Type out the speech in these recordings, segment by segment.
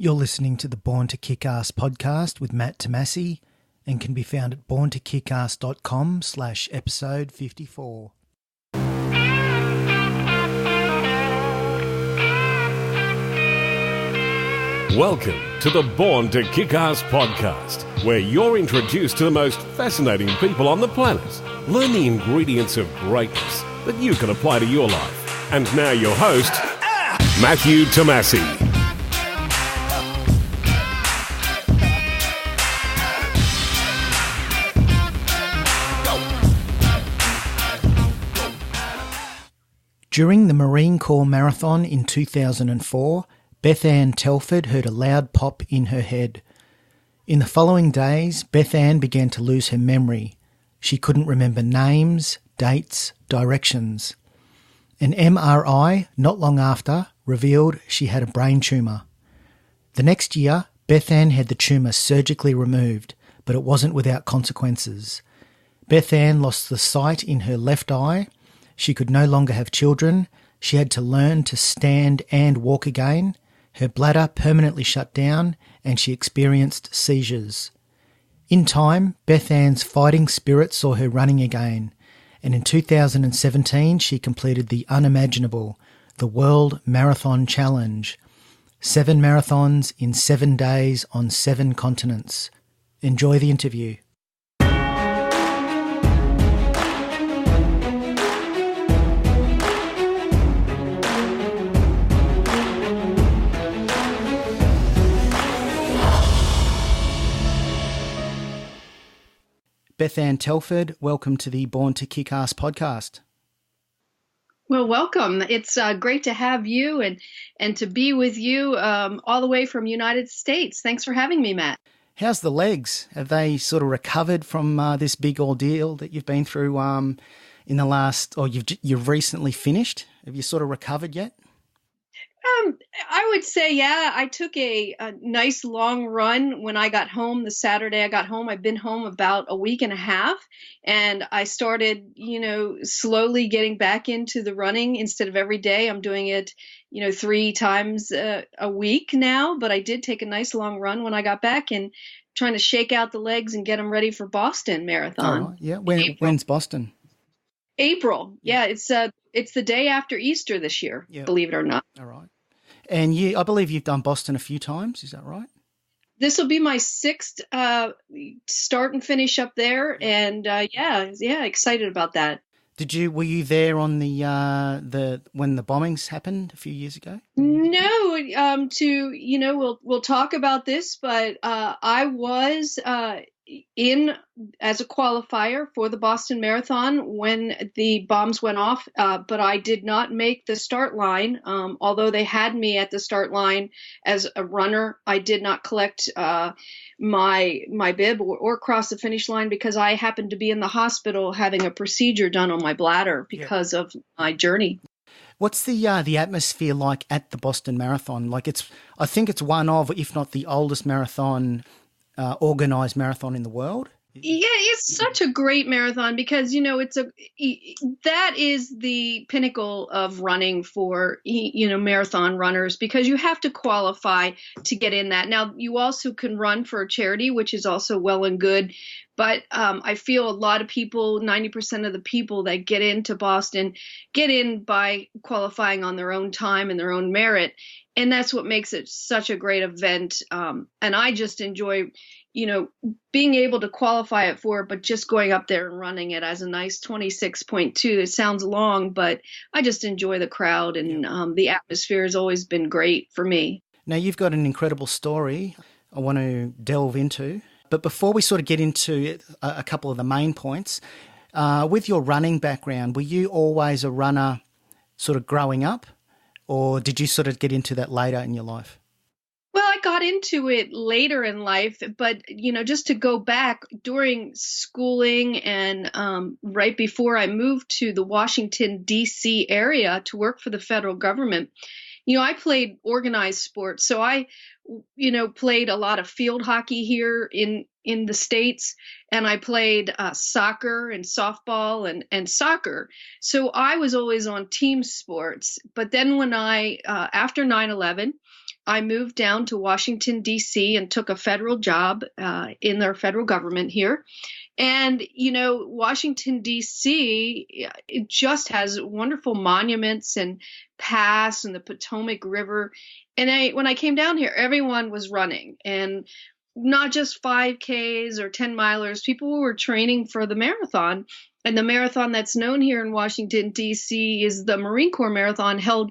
You're listening to the Born to Kick Arse podcast with Matt Tomasi and can be found at borntokickarse.com/episode 54. Welcome to the Born to Kick Arse podcast, where you're introduced to the most fascinating people on the planet. Learn the ingredients of greatness that you can apply to your life. And now your host, Matthew Tomasi. During the Marine Corps Marathon in 2004, BethAnn Telford heard a loud pop in her head. In the following days, BethAnn began to lose her memory. She couldn't remember names, dates, directions. An MRI, not long after, revealed she had a brain tumour. The next year, BethAnn had the tumour surgically removed, but it wasn't without consequences. BethAnn lost the sight in her left eye. She could no longer have children. She had to learn to stand and walk again. Her bladder permanently shut down and she experienced seizures. In time, BethAnn's fighting spirit saw her running again, and in 2017 she completed the unimaginable, the World Marathon Challenge. 7 marathons in 7 days on 7 continents. Enjoy the interview. BethAnn Telford, welcome to the Born to Kick Arse podcast. Well, welcome. It's great to have you and to be with you all the way from United States. Thanks for having me, Matt. How's the legs? Have they sort of recovered from this big ordeal that you've been through in the last, or you've recently finished? Have you sort of recovered yet? I would say, yeah, I took a nice long run when I got home. The Saturday I got home, I've been home about a week and a half, and I started, slowly getting back into the running instead of every day. I'm doing it, 3 times a week now, but I did take a nice long run when I got back and trying to shake out the legs and get them ready for Boston Marathon. Oh, yeah. When's Boston? April. Yeah, it's the day after Easter this year, believe it or not. All right. And I believe you've done Boston a few times. Is that right? This will be my 6th start and finish up there, and excited about that. Were you there on the when the bombings happened a few years ago? No, we'll talk about this, but I was in as a qualifier for the Boston Marathon when the bombs went off, but I did not make the start line. Although they had me at the start line as a runner, I did not collect my bib or cross the finish line because I happened to be in the hospital having a procedure done on my bladder because of my journey. What's the atmosphere like at the Boston Marathon? I think it's one of, if not the oldest marathon, organised marathon in the world. Yeah, it's such a great marathon because, that is the pinnacle of running for, marathon runners, because you have to qualify to get in that. Now, you also can run for a charity, which is also well and good. But I feel a lot of people, 90% of the people that get into Boston, get in by qualifying on their own time and their own merit. And that's what makes it such a great event. And I just enjoy, being able to qualify it for it, but just going up there and running it as a nice 26.2. It sounds long, but I just enjoy the crowd, and the atmosphere has always been great for me. Now, you've got an incredible story I want to delve into. But before we sort of get into a couple of the main points, with your running background, were you always a runner sort of growing up, or did you sort of get into that later in your life? Well, I got into it later in life, but, just to go back during schooling and right before I moved to the Washington, D.C. area to work for the federal government, I played organized sports. So I, played a lot of field hockey here in the States, and I played soccer and softball and soccer. So I was always on team sports. But then when after 9/11, I moved down to Washington, D.C. and took a federal job in their federal government here. And, Washington, D.C., it just has wonderful monuments and paths and the Potomac River. And when I came down here, everyone was running, and not just 5Ks or 10 milers. People were training for the marathon. And the marathon that's known here in Washington, D.C. is the Marine Corps Marathon, held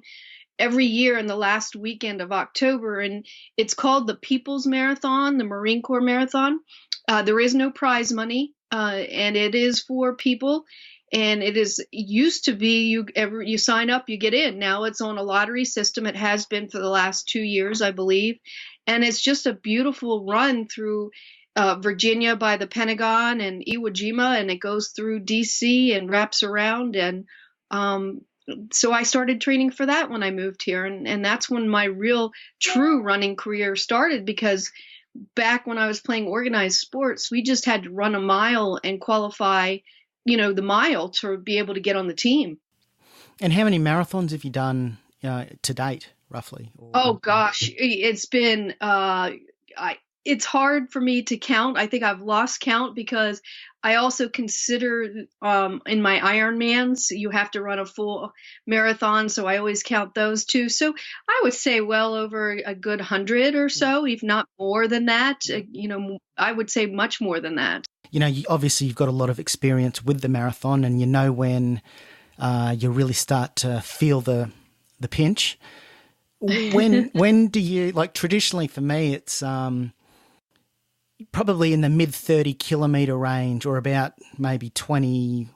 every year in the last weekend of October. And it's called the People's Marathon, the Marine Corps Marathon. There is no prize money, and it is for people. And it used to be you sign up, you get in. Now it's on a lottery system. It has been for the last 2 years, I believe. And it's just a beautiful run through Virginia by the Pentagon and Iwo Jima, and it goes through DC and wraps around. And so I started training for that when I moved here. And that's when my real true running career started, because back when I was playing organized sports, we just had to run a mile and qualify, the mile to be able to get on the team. And how many marathons have you done to date, roughly? Oh gosh, it's been it's hard for me to count. I think I've lost count, because I also consider in my Ironmans, you have to run a full marathon, so I always count those too. So I would say well over a good 100 or so, if not more than that. I would say much more than that. Obviously you've got a lot of experience with the marathon, and when you really start to feel the pinch. When do you, traditionally for me, it's probably in the mid 30 kilometre range, or about maybe 20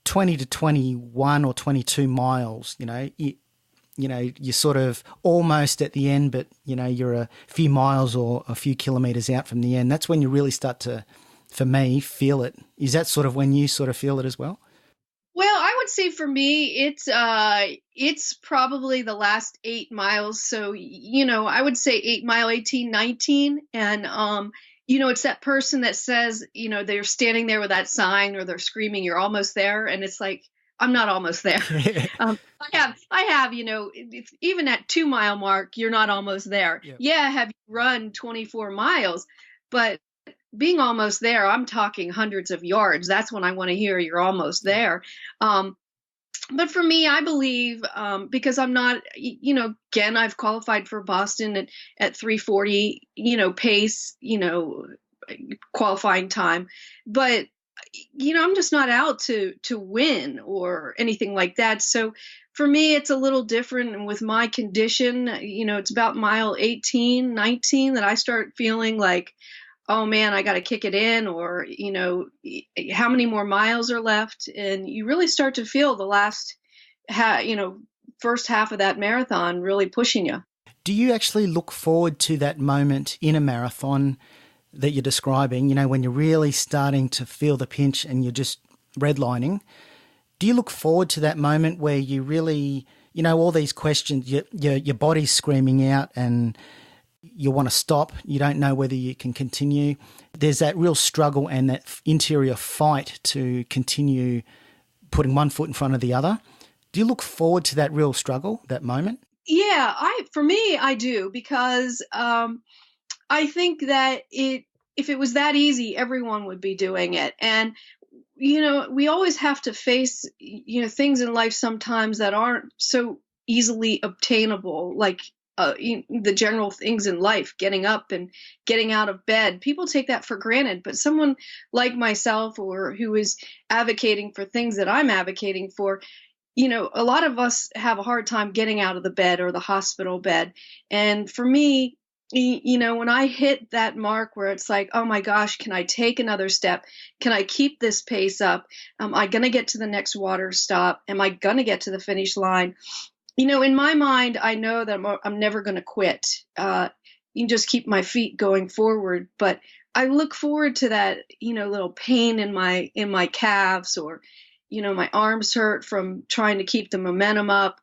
to 21 or 22 miles. You're sort of almost at the end, but you're a few miles or a few kilometres out from the end. That's when you really start to, for me, feel it. Is that sort of when you sort of feel it as well? Well, I would say for me, it's probably the last 8 miles. So, I would say 8 mile, 18, 19. And, it's that person that says, they're standing there with that sign, or they're screaming, "You're almost there." And it's like, I'm not almost there. I have, it's, even at 2 mile mark, you're not almost there. Yeah. Have you run 24 miles? But being almost there, I'm talking hundreds of yards. That's when I want to hear you're almost there. But for me, I believe, because I'm not, again, I've qualified for Boston at 3:40, pace, qualifying time. But, I'm just not out to win or anything like that. So for me, it's a little different. And with my condition, it's about mile 18, 19 that I start feeling like, oh man, I got to kick it in, or, how many more miles are left? And you really start to feel the last, first half of that marathon really pushing you. Do you actually look forward to that moment in a marathon that you're describing, when you're really starting to feel the pinch and you're just redlining? Do you look forward to that moment where you really, all these questions, your body's screaming out and you want to stop, you don't know whether you can continue. There's that real struggle and that interior fight to continue putting one foot in front of the other. Do you look forward to that real struggle, that moment? Yeah, for me, I do, because I think that if it was that easy, everyone would be doing it. And, we always have to face, things in life sometimes that aren't so easily obtainable, like the general things in life, getting up and getting out of bed. People take that for granted, but someone like myself, or who is advocating for things that I'm advocating for, a lot of us have a hard time getting out of the bed or the hospital bed. And for me, when I hit that mark where it's like, oh my gosh, can I take another step? Can I keep this pace up? Am I going to get to the next water stop? Am I going to get to the finish line? In my mind, I know that I'm never going to quit. You can just keep my feet going forward. But I look forward to that, little pain in my calves, or, my arms hurt from trying to keep the momentum up.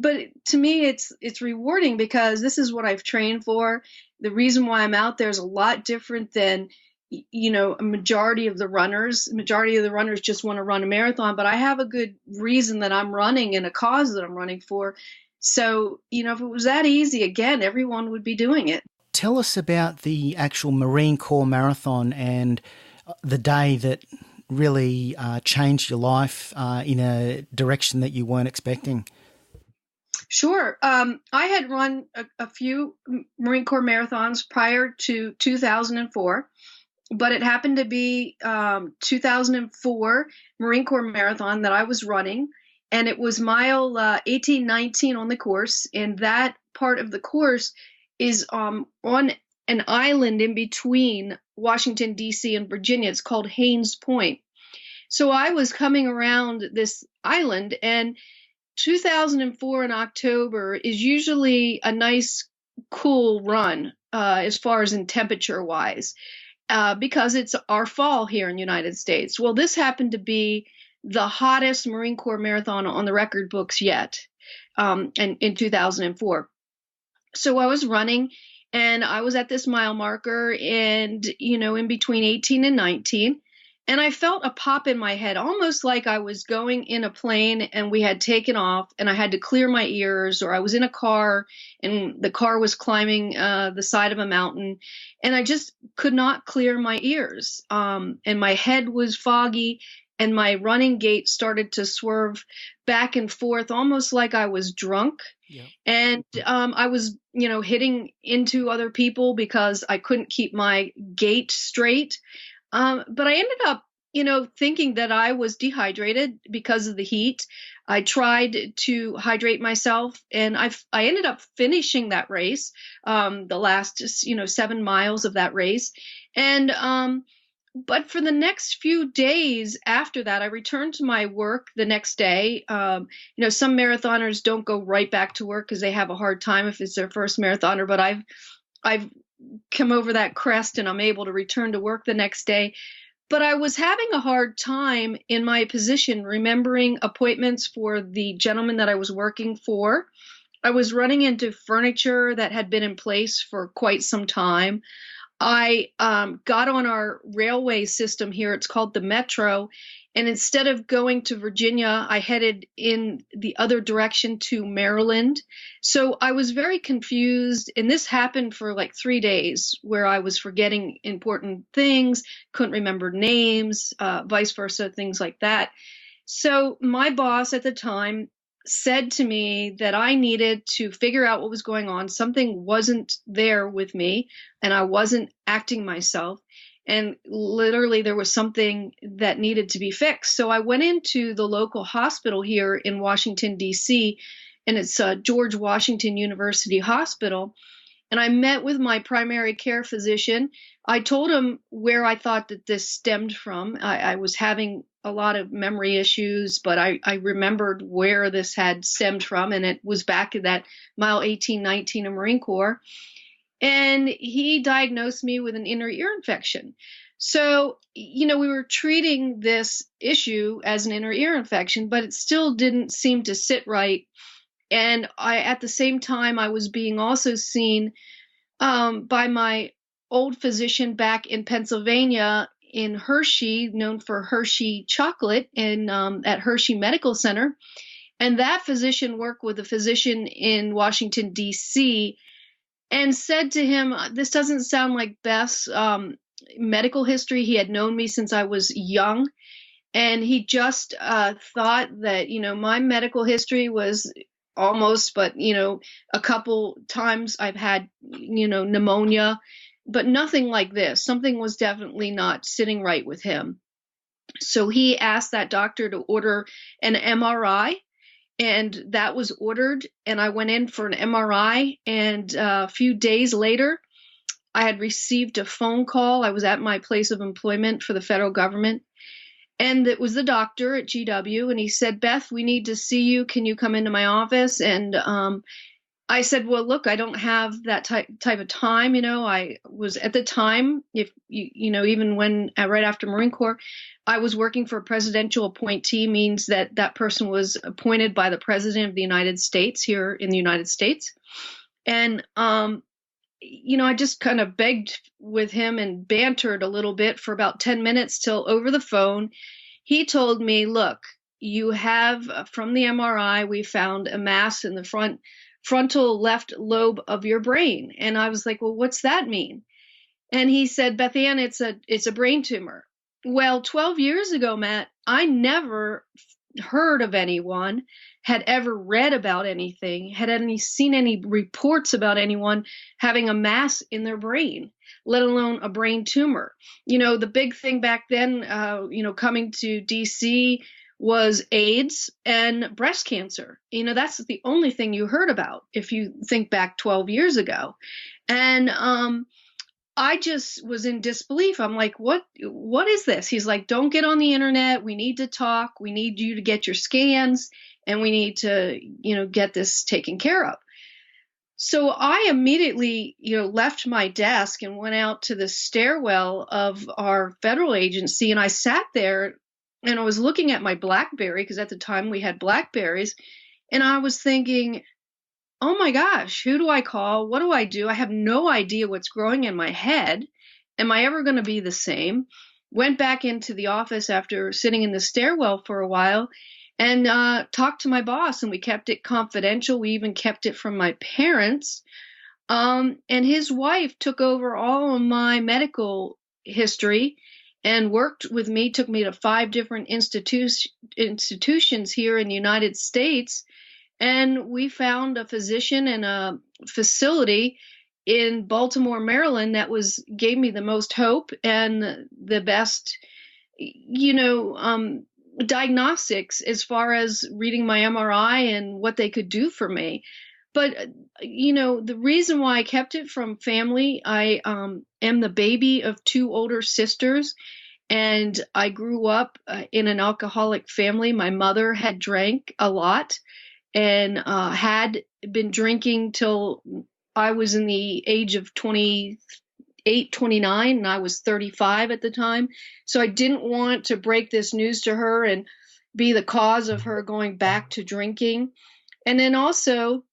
But to me, it's rewarding, because this is what I've trained for. The reason why I'm out there is a lot different than, a majority of the runners. Majority of the runners just want to run a marathon, but I have a good reason that I'm running and a cause that I'm running for. So, if it was that easy, again, everyone would be doing it. Tell us about the actual Marine Corps Marathon and the day that really changed your life in a direction that you weren't expecting. Sure. I had run a few Marine Corps marathons prior to 2004, but it happened to be 2004 Marine Corps Marathon that I was running, and it was mile 1819 on the course, and that part of the course is on an island in between Washington, D.C. and Virginia. It's called Haynes Point. So I was coming around this island, and 2004 in October is usually a nice, cool run as far as in temperature wise, because it's our fall here in the United States. Well, this happened to be the hottest Marine Corps marathon on the record books yet, in 2004. So I was running, and I was at this mile marker, and in between 18 and 19. And I felt a pop in my head, almost like I was going in a plane and we had taken off and I had to clear my ears, or I was in a car and the car was climbing the side of a mountain, and I just could not clear my ears. And my head was foggy, and my running gait started to swerve back and forth, almost like I was drunk. Yeah. And I was, hitting into other people because I couldn't keep my gait straight. But I ended up, thinking that I was dehydrated because of the heat. I tried to hydrate myself, and I ended up finishing that race, the last, 7 miles of that race. And, but for the next few days after that, I returned to my work the next day. Some marathoners don't go right back to work because they have a hard time if it's their first marathoner, but I've come over that crest and I'm able to return to work the next day. But I was having a hard time in my position remembering appointments for the gentleman that I was working for. I was running into furniture that had been in place for quite some time. I got on our railway system here. It's called the Metro. And instead of going to Virginia, I headed in the other direction to Maryland. So I was very confused. And this happened for like 3 days, where I was forgetting important things, couldn't remember names, vice versa, things like that. So my boss at the time said to me that I needed to figure out what was going on. Something wasn't there with me, and I wasn't acting myself. And literally there was something that needed to be fixed. So I went into the local hospital here in Washington, D.C., and it's George Washington University Hospital. And I met with my primary care physician. I told him where I thought that this stemmed from. I was having a lot of memory issues, but I remembered where this had stemmed from, and it was back at that mile 1819 in Marine Corps. And he diagnosed me with an inner ear infection. So, we were treating this issue as an inner ear infection, but it still didn't seem to sit right. And at the same time, I was being also seen by my old physician back in Pennsylvania in Hershey, known for Hershey chocolate, and at Hershey Medical Center. And that physician worked with a physician in Washington, D.C., and said to him, this doesn't sound like Beth's medical history. He had known me since I was young. And he just thought that, my medical history was almost, but, a couple times I've had, pneumonia, but nothing like this. Something was definitely not sitting right with him. So he asked that doctor to order an MRI, and that was ordered. And I went in for an MRI, and a few days later, I had received a phone call. I was at my place of employment for the federal government. And it was the doctor at GW, and he said, "Beth, we need to see you. Can you come into my office?" And I said, "Well, look, I don't have that type of time. I was at the time, if even when right after Marine Corps, I was working for a presidential appointee, means that that person was appointed by the president of the United States here in the United States." And I just kind of begged with him and bantered a little bit for about 10 minutes till over the phone, he told me, "Look, you have, from the MRI, we found a mass in the frontal left lobe of your brain. And I was like, well, what's that mean? And he said, BethAnn, it's a brain tumor. Well, 12 years ago, Matt, I never heard of anyone, had ever read about anything, seen any reports about anyone having a mass in their brain, let alone a brain tumor. The big thing back then, coming to DC was AIDS and breast cancer. That's the only thing you heard about if you think back 12 years ago. And I just was in disbelief. I'm like, what is this? He's like, don't get on the internet. We need to talk. We need you to get your scans, and we need to, get this taken care of. So I immediately, left my desk and went out to the stairwell of our federal agency, and I sat there and I was looking at my BlackBerry, because at the time we had Blackberries, and I was thinking, oh my gosh, who do I call? What do I do? I have no idea what's growing in my head. Am I ever going to be the same? Went back into the office after sitting in the stairwell for a while and talked to my boss, and we kept it confidential. We even kept it from my parents. And his wife took over all of my medical history and worked with me, took me to 5 different institutions here in the United States. And we found a physician and a facility in Baltimore, Maryland that gave me the most hope and the best, diagnostics as far as reading my MRI and what they could do for me. But, the reason why I kept it from family, I am the baby of 2 older sisters, and I grew up in an alcoholic family. My mother had drank a lot and had been drinking till I was in the age of 28, 29, and I was 35 at the time. So I didn't want to break this news to her and be the cause of her going back to drinking. And then also,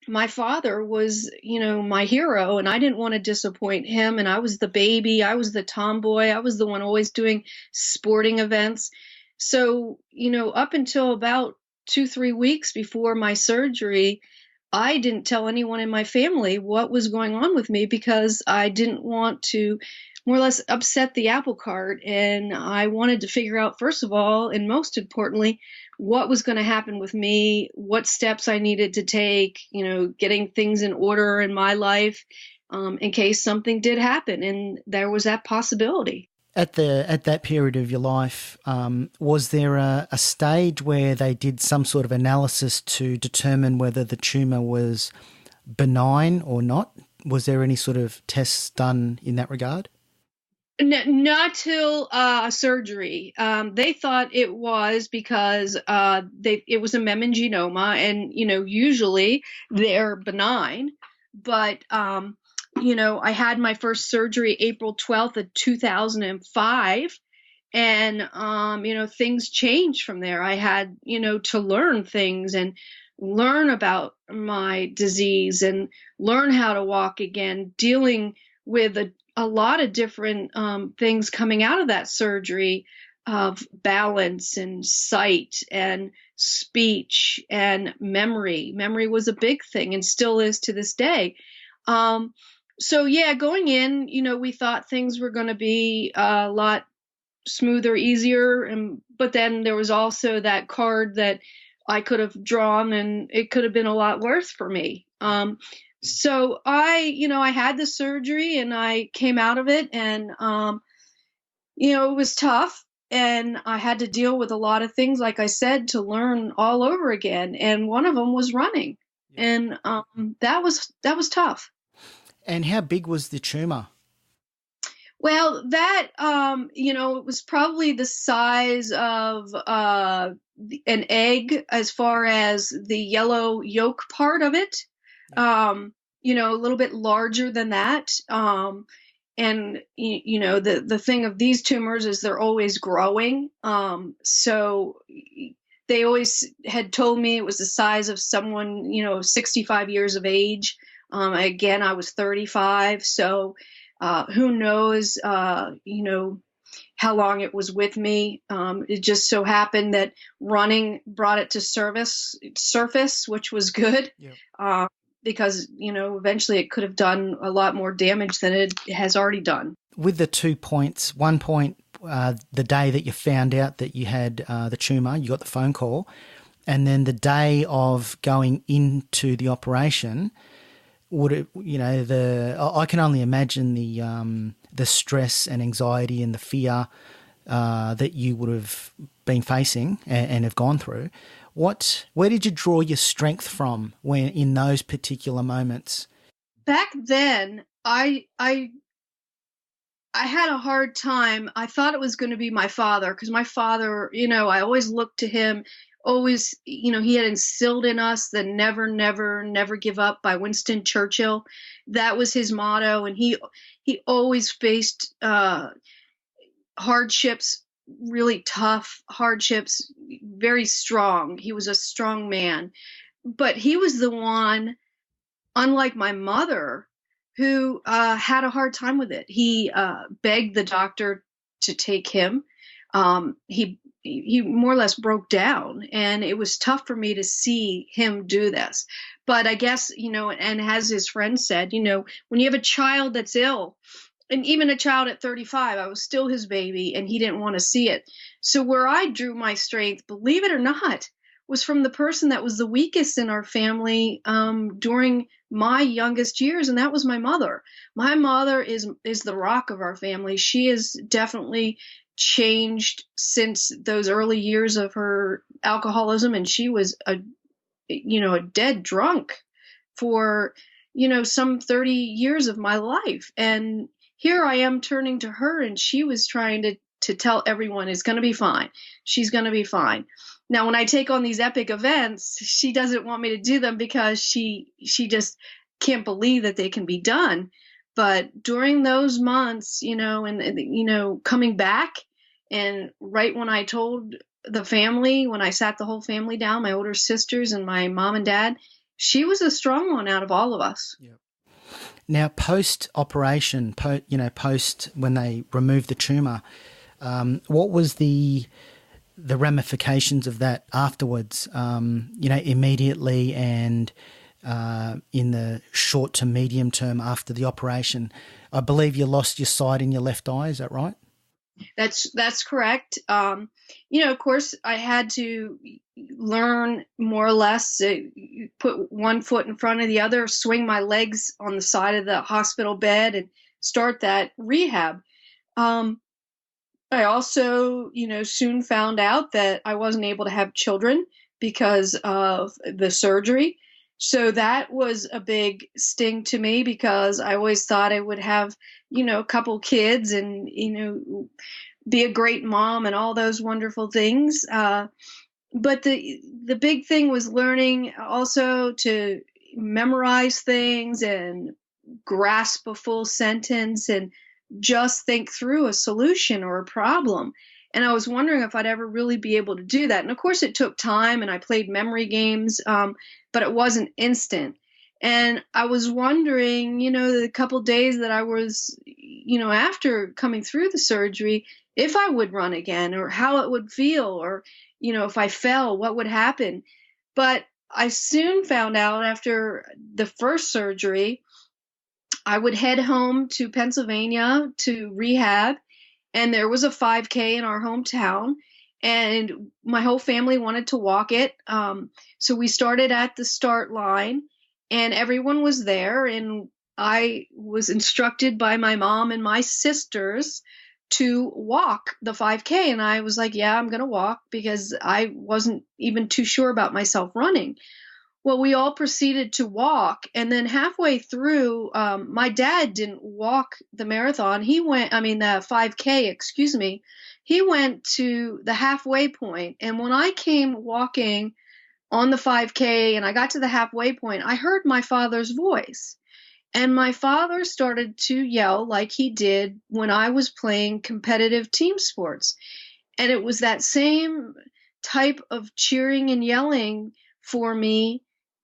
my father was, my hero, and I didn't want to disappoint him. And I was the baby. I was the tomboy. I was the one always doing sporting events. So, up until about 2-3 weeks before my surgery, I didn't tell anyone in my family what was going on with me, because I didn't want to more or less upset the apple cart. And I wanted to figure out, first of all, and most importantly, what was going to happen with me, what steps I needed to take, getting things in order in my life in case something did happen. And there was that possibility. At that period of your life, was there a stage where they did some sort of analysis to determine whether the tumour was benign or not? Was there any sort of tests done in that regard? Not till surgery. They thought it was because it was a meningioma, and usually they're benign. But I had my first surgery April 12th of 2005, and things changed from there. I had to learn things and learn about my disease and learn how to walk again, dealing with a lot of different things coming out of that surgery, of balance and sight and speech and memory. Memory was a big thing and still is to this day. So yeah, going in, we thought things were going to be a lot smoother, easier. But then there was also that card that I could have drawn, and it could have been a lot worse for me. So I had the surgery and I came out of it, and, it was tough, and I had to deal with a lot of things, like I said, to learn all over again. And one of them was running. And, that was tough. And how big was the tumor? Well, that, it was probably the size of, an egg, as far as the yellow yolk part of it. A little bit larger than that. And the thing of these tumors is they're always growing. So they always had told me it was the size of someone, 65 years of age. Again, I was 35. So, who knows, how long it was with me. It just so happened that running brought it to surface, which was good. Yep. Because, eventually it could have done a lot more damage than it has already done. With the 2 points, 1 point, the day that you found out that you had the tumor, you got the phone call, and then the day of going into the operation, I can only imagine the stress and anxiety and the fear that you would have been facing and have gone through. Where did you draw your strength from when in those particular moments? Back then, I had a hard time. I thought it was going to be my father, because my father, I always looked to him. Always, he had instilled in us the never, never, never give up by Winston Churchill. That was his motto. And he always faced hardships, really tough hardships, very strong. He was a strong man. But he was the one, unlike my mother, who had a hard time with it. He begged the doctor to take him. He more or less broke down, and it was tough for me to see him do this. But I guess, and as his friend said, when you have a child that's ill, and even a child at 35, I was still his baby, and he didn't want to see it. So where I drew my strength, believe it or not, was from the person that was the weakest in our family during my youngest years, and that was my mother. My mother is the rock of our family. She has definitely changed since those early years of her alcoholism, and she was a dead drunk for some 30 years of my life. And here I am turning to her, and she was trying to tell everyone it's going to be fine. She's going to be fine. Now, when I take on these epic events, she doesn't want me to do them because she just can't believe that they can be done. But during those months, and coming back, and right when I told the family, when I sat the whole family down, my older sisters and my mom and dad, she was the strong one out of all of us. Yep. Now, post-operation, post when they removed the tumor, what was the ramifications of that afterwards, immediately and in the short to medium term after the operation? I believe you lost your sight in your left eye, is that right? That's correct. Of course, I had to learn more or less, put one foot in front of the other, swing my legs on the side of the hospital bed, and start that rehab. I also, soon found out that I wasn't able to have children because of the surgery. So that was a big sting to me, because I always thought I would have, a couple kids and, be a great mom and all those wonderful things. But the big thing was learning also to memorize things and grasp a full sentence and just think through a solution or a problem. And I was wondering if I'd ever really be able to do that. And of course it took time, and I played memory games, but it wasn't instant. And I was wondering, the couple days that I was, after coming through the surgery, if I would run again, or how it would feel, or, if I fell, what would happen. But I soon found out after the first surgery, I would head home to Pennsylvania to rehab, and there was a 5K in our hometown, and my whole family wanted to walk it. So we started at the start line, and everyone was there, and I was instructed by my mom and my sisters to walk the 5K. And I was like, yeah, I'm going to walk, because I wasn't even too sure about myself running. Well, we all proceeded to walk, and then halfway through, my dad didn't walk the marathon. The 5K, excuse me. He went to the halfway point, and when I came walking on the 5K and I got to the halfway point, I heard my father's voice, and my father started to yell like he did when I was playing competitive team sports. And it was that same type of cheering and yelling for me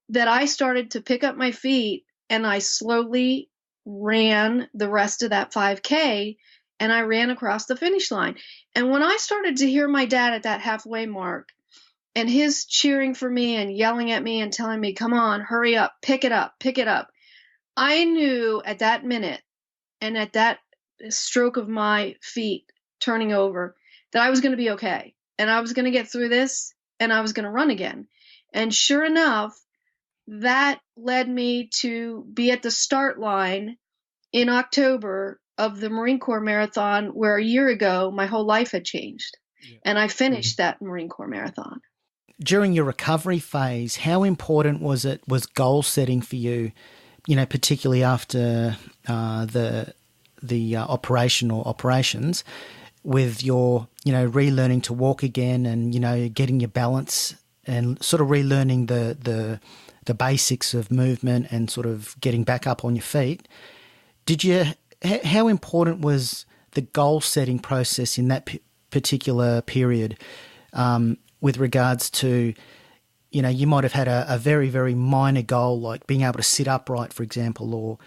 that I started to pick up my feet, and I slowly ran the rest of that 5K. and I ran across the finish line. And when I started to hear my dad at that halfway mark and his cheering for me and yelling at me and telling me, come on, hurry up, pick it up, I knew at that minute and at that stroke of my feet turning over that I was going to be okay. And I was going to get through this and I was going to run again. And sure enough, that led me to be at the start line in October of the Marine Corps Marathon, where a year ago, my whole life had changed. Yeah. And I finished that Marine Corps Marathon. During your recovery phase, how important was goal setting for you, particularly after the operations with your, relearning to walk again and, getting your balance and sort of relearning the basics of movement and sort of getting back up on your feet. How important was the goal setting process in that particular period with regards to, you might have had a very, very minor goal like being able to sit upright, for example,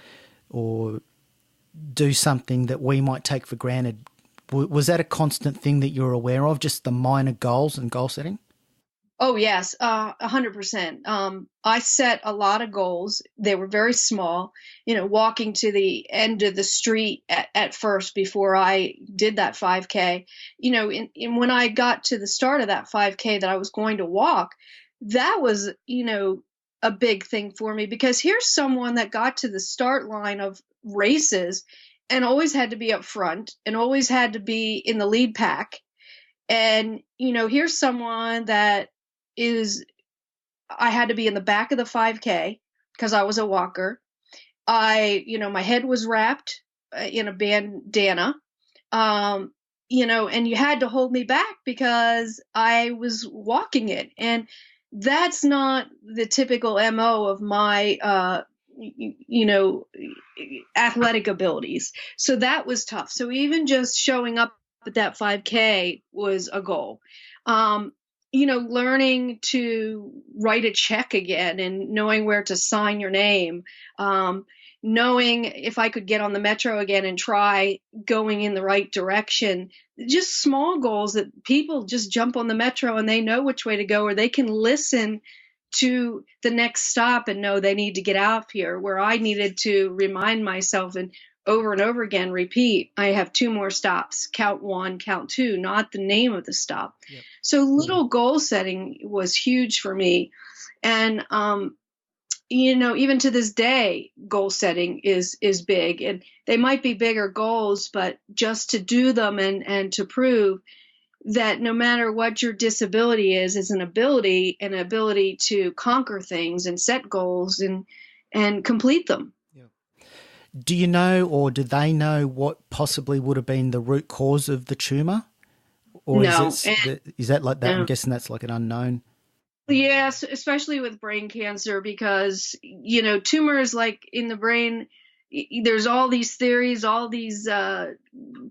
or do something that we might take for granted. Was that a constant thing that you're aware of, just the minor goals and goal setting? Oh, yes, 100%. I set a lot of goals. They were very small, walking to the end of the street at first before I did that 5K. And when I got to the start of that 5K that I was going to walk, that was, a big thing for me, because here's someone that got to the start line of races and always had to be up front and always had to be in the lead pack. And, here's someone that I had to be in the back of the 5K because I was a walker. My head was wrapped in a bandana, and you had to hold me back because I was walking it. And that's not the typical MO of my, athletic abilities. So that was tough. So even just showing up at that 5K was a goal. Learning to write a check again and knowing where to sign your name, knowing if I could get on the metro again and try going in the right direction. Just small goals that people just jump on the metro and they know which way to go, or they can listen to the next stop and know they need to get out here, where I needed to remind myself and over again repeat, I have 2 more stops, count 1, count 2, not the name of the stop. Yep. So little goal setting was huge for me. And, even to this day, goal setting is big, and they might be bigger goals, but just to do them and to prove that no matter what your disability is an ability to conquer things and set goals and complete them. Do you know, or do they know, what possibly would have been the root cause of the tumor? Or no. Is that like that? No. I'm guessing that's like an unknown. Yes, especially with brain cancer, because, tumors like in the brain, there's all these theories, all these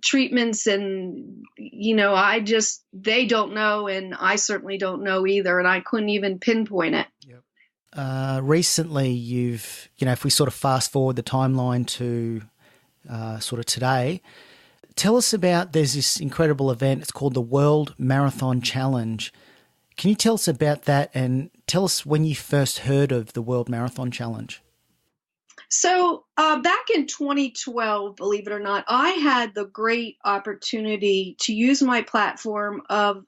treatments, and, they don't know, and I certainly don't know either, and I couldn't even pinpoint it. Yep. Recently, you've, if we sort of fast forward the timeline to sort of today, tell us about, there's this incredible event, it's called the World Marathon Challenge. Can you tell us about that, and tell us when you first heard of the World Marathon Challenge? So back in 2012, believe it or not, I had the great opportunity to use my platform of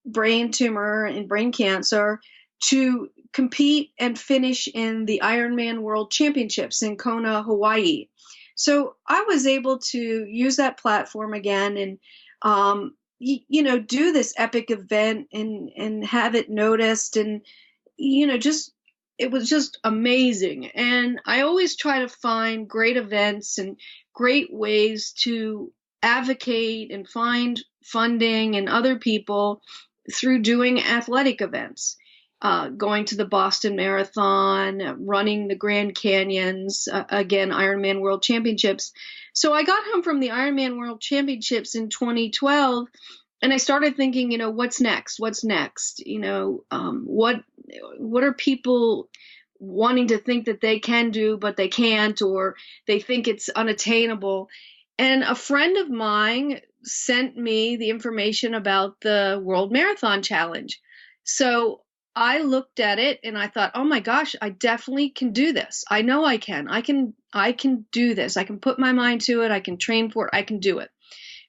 brain tumor and brain cancer to compete and finish in the Ironman World Championships in Kona, Hawaii. So I was able to use that platform again and, do this epic event and have it noticed, and, it was just amazing. And I always try to find great events and great ways to advocate and find funding and other people through doing athletic events. Going to the Boston Marathon, running the Grand Canyons, again, Ironman World Championships. So I got home from the Ironman World Championships in 2012, and I started thinking, what's next? What's next? What are people wanting to think that they can do, but they can't, or they think it's unattainable? And a friend of mine sent me the information about the World Marathon Challenge. So I looked at it and I thought, oh my gosh, I definitely can do this. I know I can. I can do this. I can put my mind to it. I can train for it. I can do it.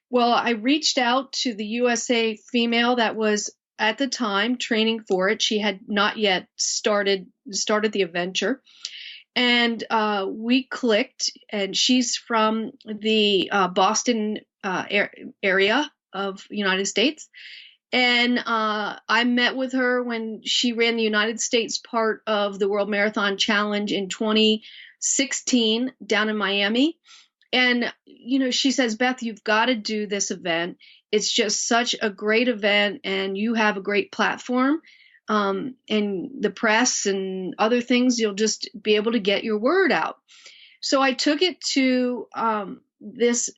Well, I reached out to the USA female that was at the time training for it. She had not yet started the adventure. And we clicked, and she's from the Boston area of United States. And I met with her when she ran the United States part of the World Marathon Challenge in 2016 down in Miami. And, she says, Beth, you've got to do this event. It's just such a great event, and you have a great platform. And the press and other things, you'll just be able to get your word out. So I took it to this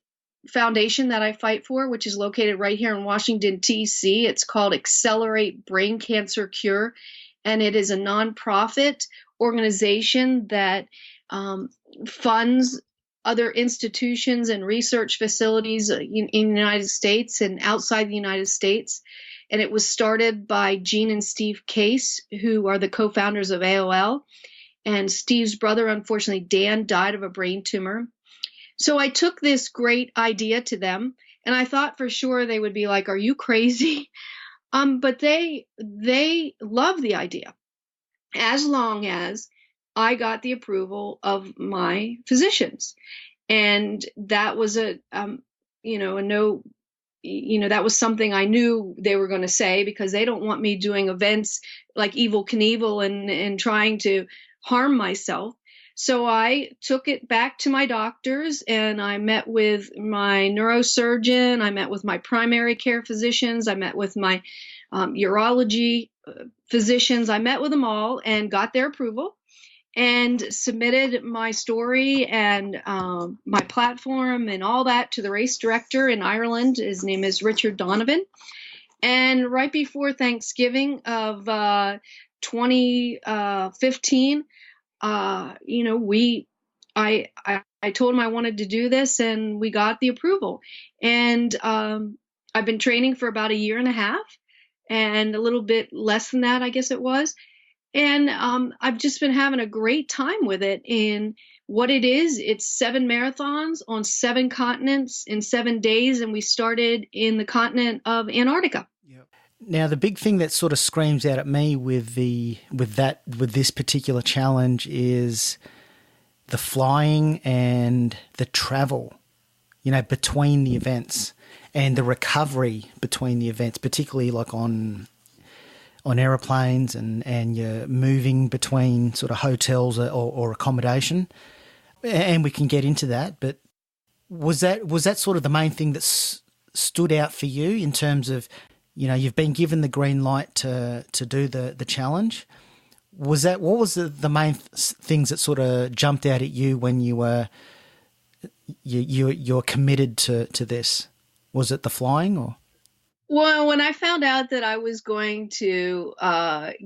foundation that I fight for, which is located right here in Washington, D.C. It's called Accelerate Brain Cancer Cure, and it is a nonprofit organization that funds other institutions and research facilities in the United States and outside the United States. And it was started by Gene and Steve Case, who are the co-founders of AOL. And Steve's brother, unfortunately, Dan, died of a brain tumor. So I took this great idea to them, and I thought for sure they would be like, are you crazy? But they love the idea, as long as I got the approval of my physicians. And that was a no, that was something I knew they were going to say, because they don't want me doing events like Evel Knievel and trying to harm myself. So I took it back to my doctors, and I met with my neurosurgeon. I met with my primary care physicians. I met with my urology physicians. I met with them all and got their approval, and submitted my story and my platform and all that to the race director in Ireland. His name is Richard Donovan. And right before Thanksgiving of 2015, I told him I wanted to do this, and we got the approval. And I've been training for about a year and a half, and a little bit less than that, I guess it was. And I've just been having a great time with it. In what it is, it's 7 marathons on 7 continents in 7 days, and we started in the continent of Antarctica. Yep. Now, the big thing that sort of screams out at me with this particular challenge is the flying and the travel, between the events, and the recovery between the events, particularly like on aeroplanes, and you're moving between sort of hotels or accommodation. And we can get into that, but was that sort of the main thing that stood out for you in terms of, you've been given the green light to do the challenge? What was the main things that sort of jumped out at you when you're committed to this? Was it the flying or? Well, when I found out that I was going to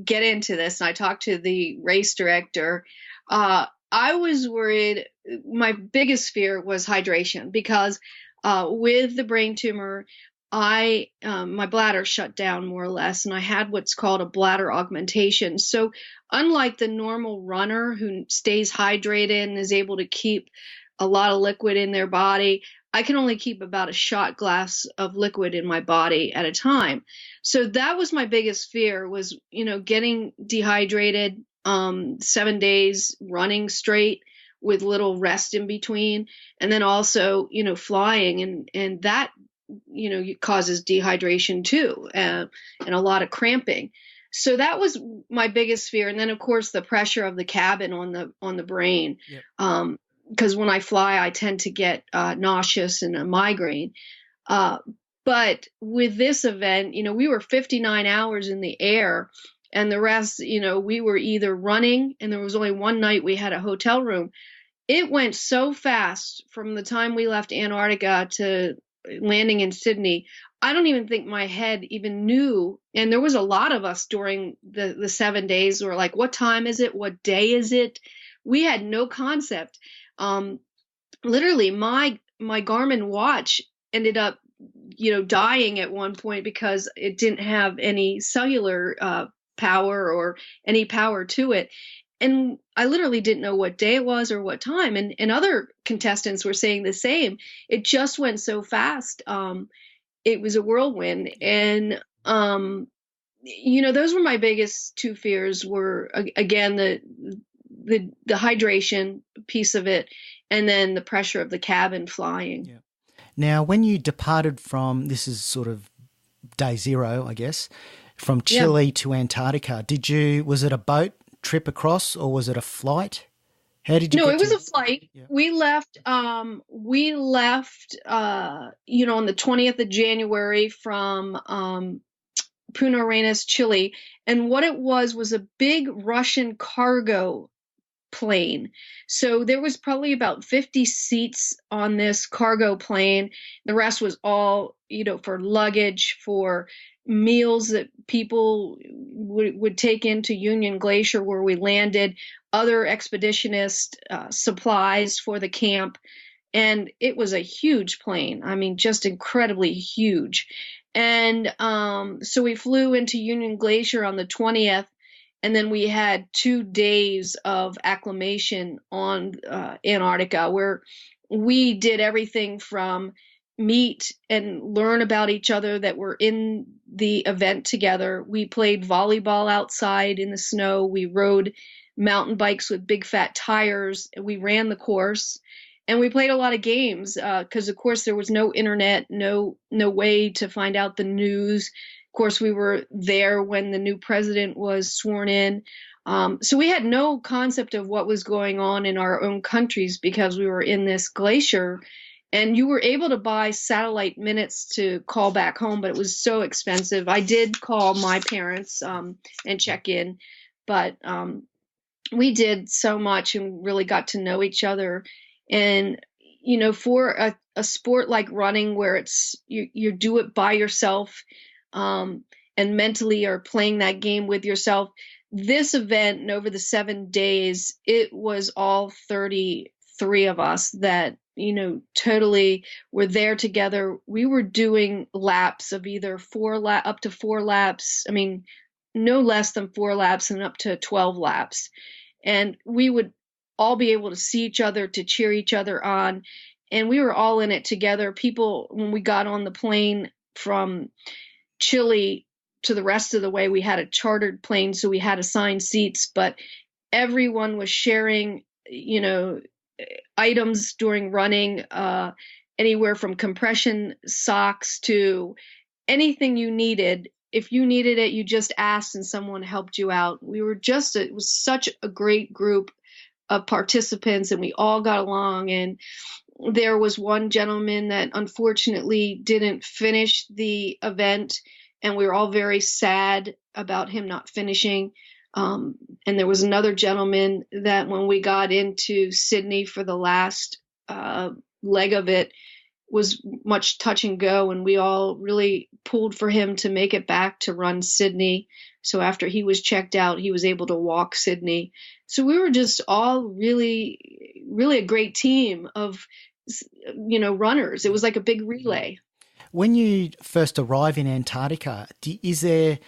get into this, and I talked to the race director, I was worried. My biggest fear was hydration, because with the brain tumor, my bladder shut down more or less, and I had what's called a bladder augmentation. So unlike the normal runner who stays hydrated and is able to keep a lot of liquid in their body, I can only keep about a shot glass of liquid in my body at a time. So that was my biggest fear, was, getting dehydrated, 7 days running straight with little rest in between. And then also, flying, and that, causes dehydration too, and a lot of cramping. So that was my biggest fear. And then of course the pressure of the cabin on the brain. Yep. Because when I fly, I tend to get nauseous and a migraine. But with this event, we were 59 hours in the air, and the rest, we were either running, and there was only one night we had a hotel room. It went so fast from the time we left Antarctica to landing in Sydney. I don't even think my head even knew. And there was a lot of us during the 7 days who were like, what time is it? What day is it? We had no concept. literally my Garmin watch ended up, dying at one point because it didn't have any cellular power or any power to it. And I literally didn't know what day it was or what time. And other contestants were saying the same. It just went so fast. It was a whirlwind. And, those were my biggest two fears were, again, the hydration piece of it, and then the pressure of the cabin flying. Yeah. Now, when you departed from, this is sort of day zero, I guess, from Chile to Antarctica, was it a boat trip across or was it a flight? How did you No, get it was to- a flight. Yeah. We left on the 20th of January from Punta Arenas, Chile. And what it was a big Russian cargo plane. So there was probably about 50 seats on this cargo plane. The rest was all, for luggage, for meals that people would take into Union Glacier where we landed, other expeditionist supplies for the camp. And it was a huge plane. I mean, just incredibly huge. And so we flew into Union Glacier on the 20th. And then we had 2 days of acclimation on Antarctica, where we did everything from meet and learn about each other that were in the event together. We played volleyball outside in the snow. We rode mountain bikes with big fat tires. We ran the course. And we played a lot of games because, of course, there was no internet, no way to find out the news. Of course, we were there when the new president was sworn in. So we had no concept of what was going on in our own countries because we were in this glacier. And you were able to buy satellite minutes to call back home, but it was so expensive. I did call my parents and check in, but we did so much and really got to know each other. And, for a sport like running where it's you do it by yourself, and mentally are playing that game with yourself. This event, and over the 7 days, it was all 33 of us that, totally were there together. We were doing laps of either up to 4 laps. I mean, no less than 4 laps and up to 12 laps. And we would all be able to see each other, to cheer each other on. And we were all in it together. People, when we got on the plane from Chile to the rest of the way, we had a chartered plane, so we had assigned seats, but everyone was sharing, items during running, anywhere from compression socks to anything you needed. If you needed it, you just asked and someone helped you out. It was such a great group of participants and we all got along. And there was one gentleman that unfortunately didn't finish the event, and we were all very sad about him not finishing. And there was another gentleman that when we got into Sydney for the last leg of it was much touch and go, and we all really pulled for him to make it back to run Sydney. So after he was checked out, he was able to walk Sydney. So we were just all really, really a great team of runners. It was like a big relay. When you first arrive in Antarctica, is there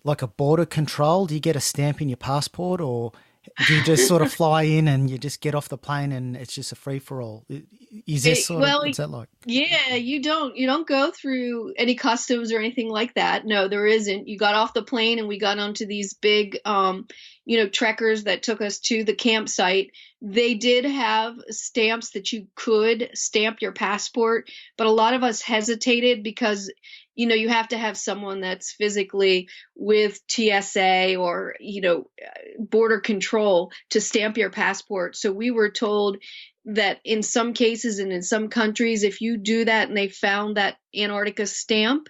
like a border control? Do you get a stamp in your passport, or do you just sort of fly in and you just get off the plane and it's just a free for all? Is there what's that like? Yeah, you don't go through any customs or anything like that. No, there isn't. You got off the plane and we got onto these big, trekkers that took us to the campsite. They did have stamps that you could stamp your passport, but a lot of us hesitated because you have to have someone that's physically with TSA or, border control to stamp your passport. So we were told that in some cases and in some countries, if you do that and they found that Antarctica stamp,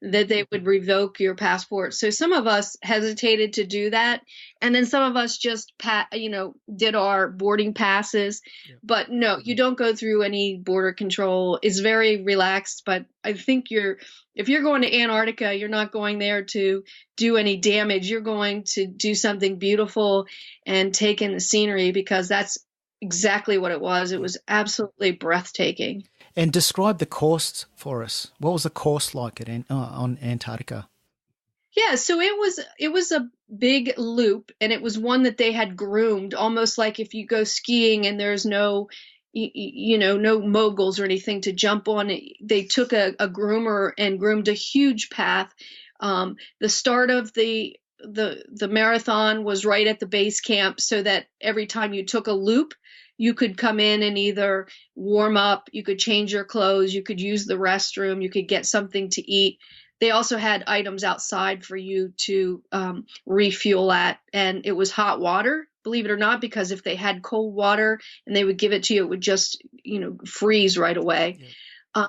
that they would revoke your passport. So some of us hesitated to do that. And then some of us just, did our boarding passes. Yeah. But no, you don't go through any border control. It's very relaxed. But I think if you're going to Antarctica, you're not going there to do any damage. You're going to do something beautiful and take in the scenery, because that's exactly what it was. It was absolutely breathtaking. And describe the course for us. What was the course like on Antarctica? Yeah, so it was a big loop, and it was one that they had groomed, almost like if you go skiing and there's no, no moguls or anything to jump on. They took a groomer and groomed a huge path. The start of the marathon was right at the base camp, so that every time you took a loop, you could come in and either warm up, you could change your clothes, you could use the restroom, you could get something to eat. They also had items outside for you to refuel at, and it was hot water, believe it or not, because if they had cold water and they would give it to you, it would just, freeze right away. Yeah.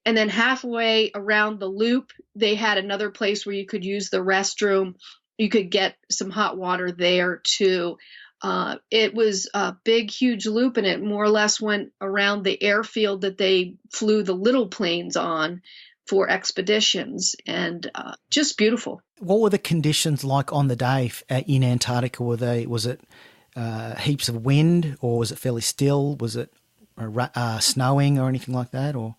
And then halfway around the loop, they had another place where you could use the restroom. You could get some hot water there too. It was a big, huge loop, and it more or less went around the airfield that they flew the little planes on for expeditions, and just beautiful. What were the conditions like on the day in Antarctica? Was it heaps of wind, or was it fairly still? Was it snowing or anything like that? Or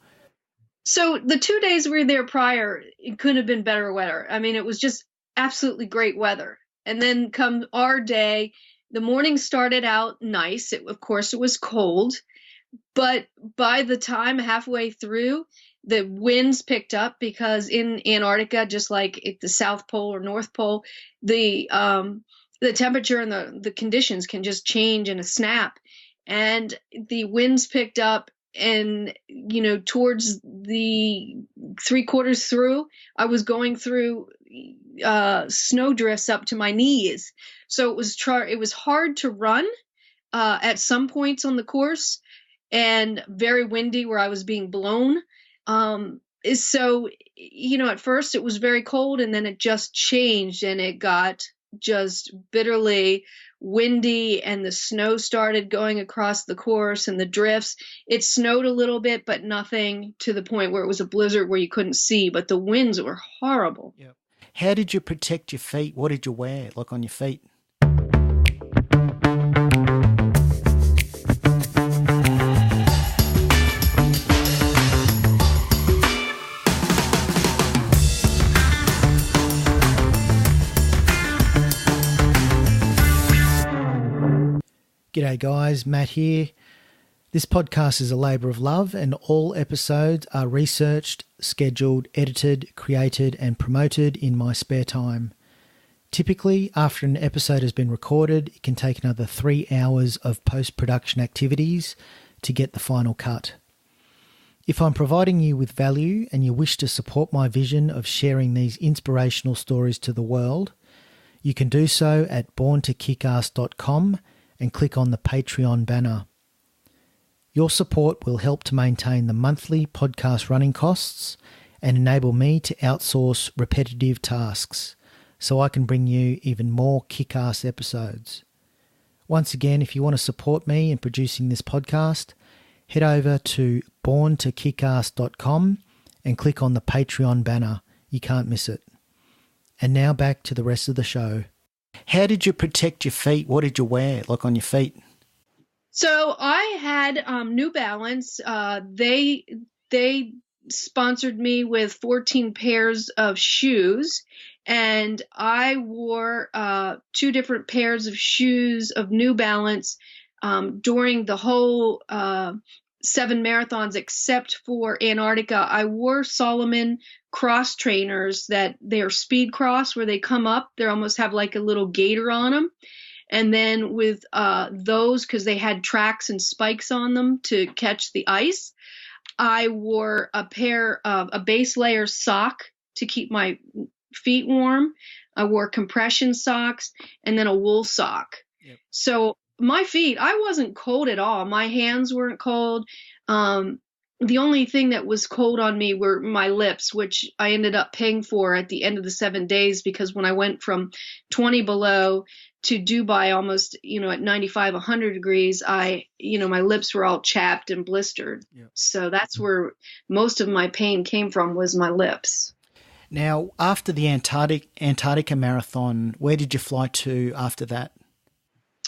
so the 2 days we were there prior, it couldn't have been better weather. I mean, it was just absolutely great weather. And then come our day, the morning started out nice. Of course, it was cold, but by the time halfway through, the winds picked up, because in Antarctica, just like at the South Pole or North Pole, the temperature and the conditions can just change in a snap. And the winds picked up, and, towards the 3/4 through, I was going through snowdrifts up to my knees. So it was hard to run at some points on the course, and very windy where I was being blown. So, at first it was very cold, and then it just changed, and it got just bitterly windy, and the snow started going across the course, and the drifts. It snowed a little bit, but nothing to the point where it was a blizzard where you couldn't see, but the winds were horrible. Yep. How did you protect your feet? What did you wear, like on your feet? G'day guys, Matt here. This podcast is a labour of love, and all episodes are researched, scheduled, edited, created and promoted in my spare time. Typically, after an episode has been recorded, it can take another 3 hours of post-production activities to get the final cut. If I'm providing you with value and you wish to support my vision of sharing these inspirational stories to the world, you can do so at borntokickarse.com and click on the Patreon banner. Your support will help to maintain the monthly podcast running costs and enable me to outsource repetitive tasks so I can bring you even more kick-ass episodes. Once again, if you want to support me in producing this podcast, head over to borntokickarse.com and click on the Patreon banner. You can't miss it. And now back to the rest of the show. How did you protect your feet? What did you wear, like on your feet? So I had New Balance. They sponsored me with 14 pairs of shoes, and I wore 2 different pairs of shoes of New Balance during the whole 7 marathons, except for Antarctica. I wore Solomon cross trainers that they're speed cross, where they come up. They almost have like a little gator on them. And then with those, because they had tracks and spikes on them to catch the ice, I wore a pair of a base layer sock to keep my feet warm. I wore compression socks and then a wool sock. Yep. So my feet, I wasn't cold at all. My hands weren't cold. The only thing that was cold on me were my lips, which I ended up paying for at the end of the 7 days, because when I went from 20 below to Dubai, almost, at 95, 100 degrees, my lips were all chapped and blistered. Yep. So that's where most of my pain came from, was my lips. Now, after the Antarctica marathon, where did you fly to after that?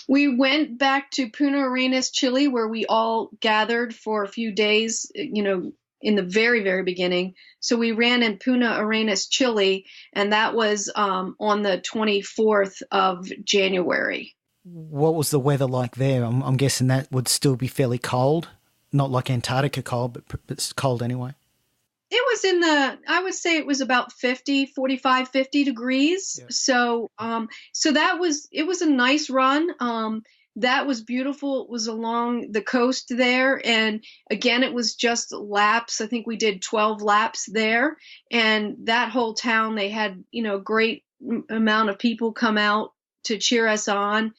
We went back to Punta Arenas, Chile, where we all gathered for a few days, in the very, very beginning. So we ran in Punta Arenas, Chile, and that was on the 24th of January. What was the weather like there? I'm guessing that would still be fairly cold, not like Antarctica cold, but it's cold anyway. It was I would say it was about 45, 50 degrees. Yeah. So it was a nice run. That was beautiful. It was along the coast there. And again, it was just laps. I think we did 12 laps there. And that whole town, they had, a great amount of people come out to cheer us on.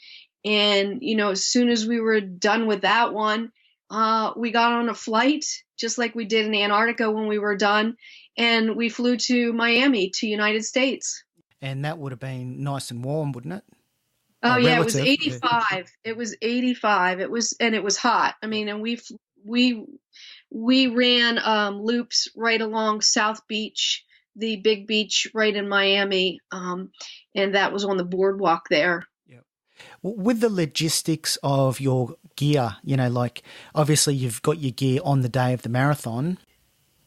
And, as soon as we were done with that one, we got on a flight, just like we did in Antarctica when we were done. And we flew to Miami, to United States. And that would have been nice and warm, wouldn't it? Oh, yeah, relative. It was 85. It was 85. It was hot. I mean, and we ran loops right along South Beach, the big beach right in Miami, and that was on the boardwalk there. Yeah. With the logistics of your gear, like obviously you've got your gear on the day of the marathon,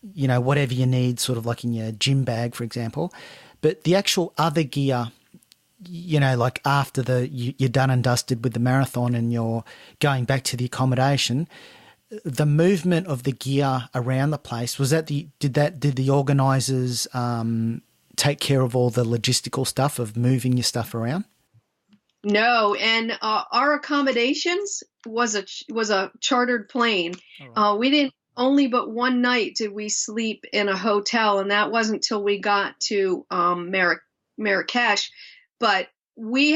whatever you need, sort of like in your gym bag, for example, but the actual other gear, like after you're done and dusted with the marathon and you're going back to the accommodation, the movement of the gear around the place, did the organisers take care of all the logistical stuff of moving your stuff around? No, and our accommodations was a chartered plane. Right. We didn't. Only but one night did we sleep in a hotel, and that wasn't till we got to Marrakesh. But we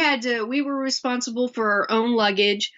were responsible for our own luggage,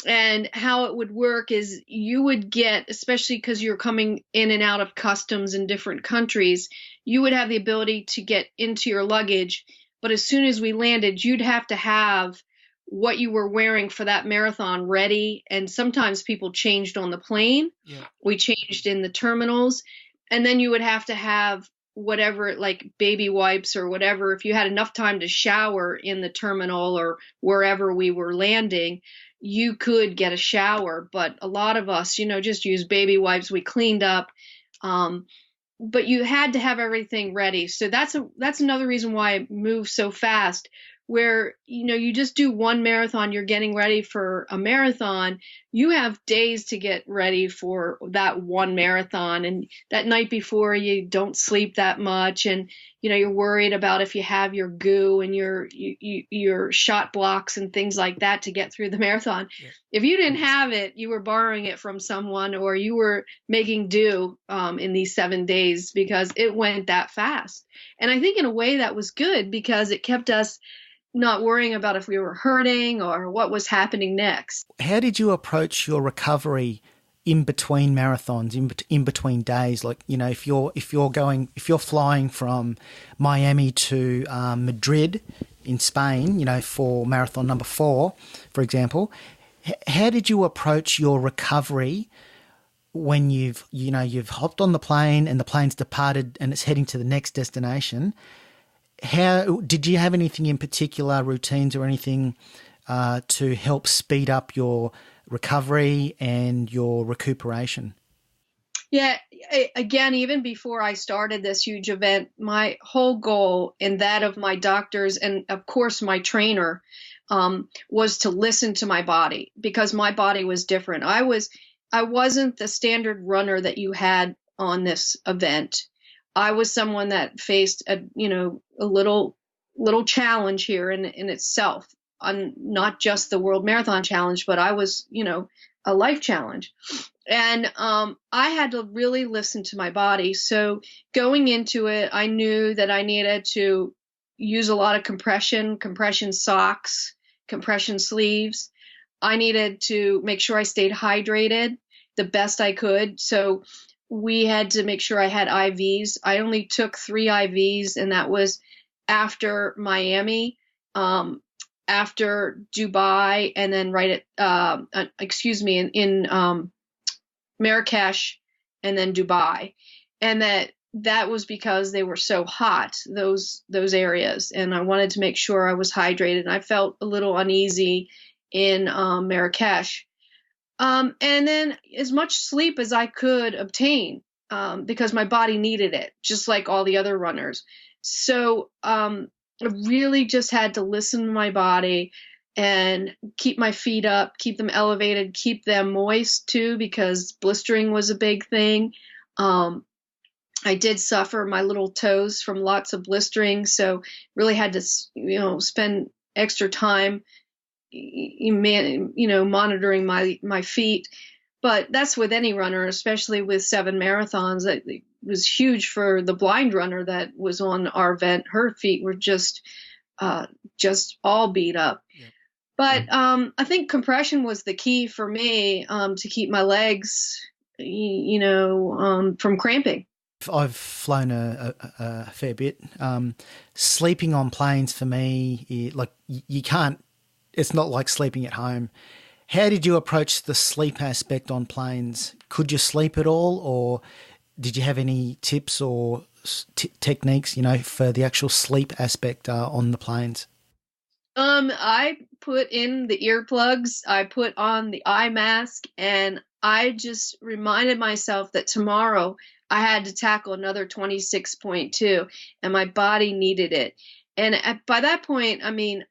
and how it would work is you would get, especially because you're coming in and out of customs in different countries, you would have the ability to get into your luggage. But as soon as we landed, you'd have to have what you were wearing for that marathon ready. And sometimes people changed on the plane. Yeah. We changed in the terminals. And then you would have to have whatever, like baby wipes or whatever. If you had enough time to shower in the terminal or wherever we were landing, you could get a shower. But a lot of us, just used baby wipes. We cleaned up. But you had to have everything ready. So that's another reason why it moves so fast, where, you just do one marathon, you're getting ready for a marathon. You have days to get ready for that one marathon. And that night before, you don't sleep that much. And, you're worried about if you have your goo and your shot blocks and things like that to get through the marathon. Yeah. If you didn't have it, you were borrowing it from someone, or you were making do in these 7 days, because it went that fast. And I think in a way that was good, because it kept us not worrying about if we were hurting or what was happening next. How did you approach your recovery in between marathons, in between days? Like, if you're flying from Miami to Madrid in Spain, for marathon number 4, for example, how did you approach your recovery when you've hopped on the plane and the plane's departed and it's heading to the next destination? How did you have anything in particular, routines or anything to help speed up your recovery and your recuperation? Yeah, again, even before I started this huge event, my whole goal, and that of my doctors and of course my trainer, was to listen to my body, because my body was different. I wasn't the standard runner that you had on this event. I was someone that faced a little challenge here in itself, on not just the World Marathon Challenge, but I was, a life challenge. And I had to really listen to my body. So going into it, I knew that I needed to use a lot of compression socks, compression sleeves. I needed to make sure I stayed hydrated the best I could. So we had to make sure I had IVs. I only took 3 IVs, and that was after Miami, after Dubai, and then in Marrakesh, and then Dubai. And that was because they were so hot, those areas. And I wanted to make sure I was hydrated. And I felt a little uneasy in Marrakesh. And then as much sleep as I could obtain, because my body needed it, just like all the other runners. So I really just had to listen to my body and keep my feet up, keep them elevated, keep them moist too, because blistering was a big thing. I did suffer my little toes from lots of blistering, so really had to, spend extra time, monitoring my feet. But that's with any runner, especially with 7 marathons. It was huge for the blind runner that was on our event. Her feet were just all beat up. Yeah. But I think compression was the key for me, to keep my legs, from cramping. I've flown a fair bit. Sleeping on planes for me, you can't. It's not like sleeping at home. How did you approach the sleep aspect on planes? Could you sleep at all, or did you have any tips or techniques, for the actual sleep aspect on the planes? I put in the earplugs, I put on the eye mask, and I just reminded myself that tomorrow I had to tackle another 26.2, and my body needed it. And by that point, I mean,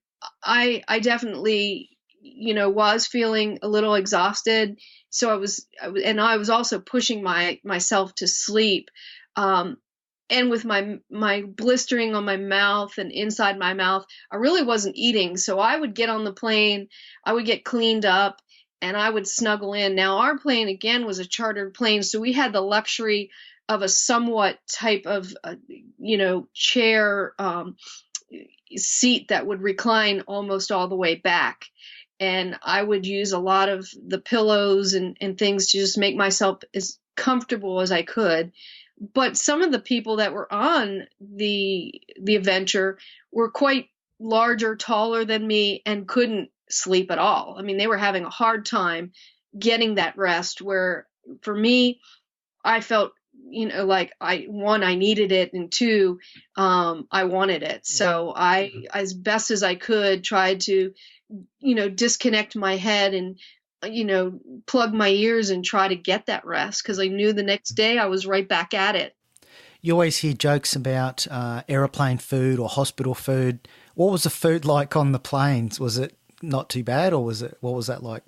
I definitely, was feeling a little exhausted. So I was also pushing myself to sleep. And with my blistering on my mouth and inside my mouth, I really wasn't eating. So I would get on the plane, I would get cleaned up, and I would snuggle in. Now, our plane, again, was a chartered plane, so we had the luxury of a somewhat type of, chair seat that would recline almost all the way back. And I would use a lot of the pillows and things to just make myself as comfortable as I could. But some of the people that were on the adventure were quite larger, taller than me, and couldn't sleep at all. I mean, they were having a hard time getting that rest, where for me, I felt, like I needed it, and 2, I wanted it. So I, as best as I could, tried to, disconnect my head and, plug my ears and try to get that rest, because I knew the next day I was right back at it. You always hear jokes about aeroplane food or hospital food. What was the food like on the planes? Was it not too bad, or what was that like?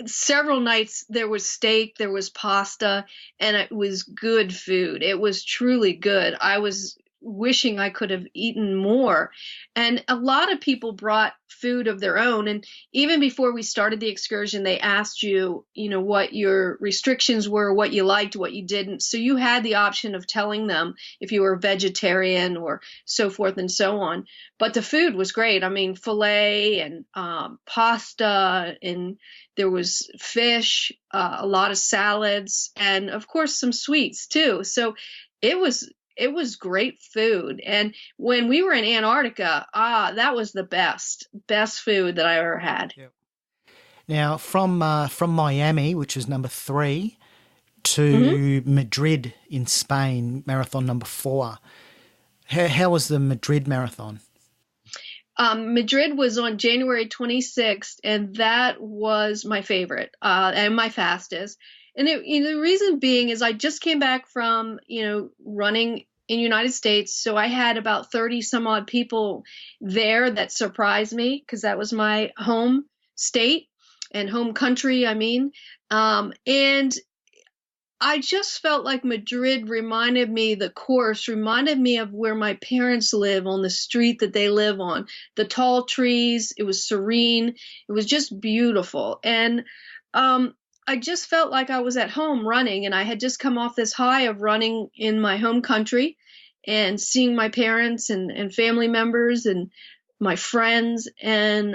Several nights there was steak, there was pasta, and it was good food. It was truly good. I was wishing I could have eaten more. And a lot of people brought food of their own. And even before we started the excursion, they asked you, what your restrictions were, what you liked, what you didn't. So you had the option of telling them if you were vegetarian or so forth and so on. But the food was great. I mean, filet and pasta, and there was fish, a lot of salads, and of course some sweets too. So it was great food. And when we were in Antarctica, that was the best food that I ever had. Yep. Now, from Miami, which was number 3, to Madrid in Spain, marathon number 4, how was the Madrid marathon? Madrid was on January 26th, and that was my favorite and my fastest. And the reason being is I just came back from, running in the United States. So I had about 30 some odd people there that surprised me, because that was my home state and home country, I mean. And I just felt like Madrid reminded me of where my parents live, on the street that they live on. The tall trees, it was serene. It was just beautiful. And I just felt like I was at home running, and I had just come off this high of running in my home country and seeing my parents and family members and my friends. And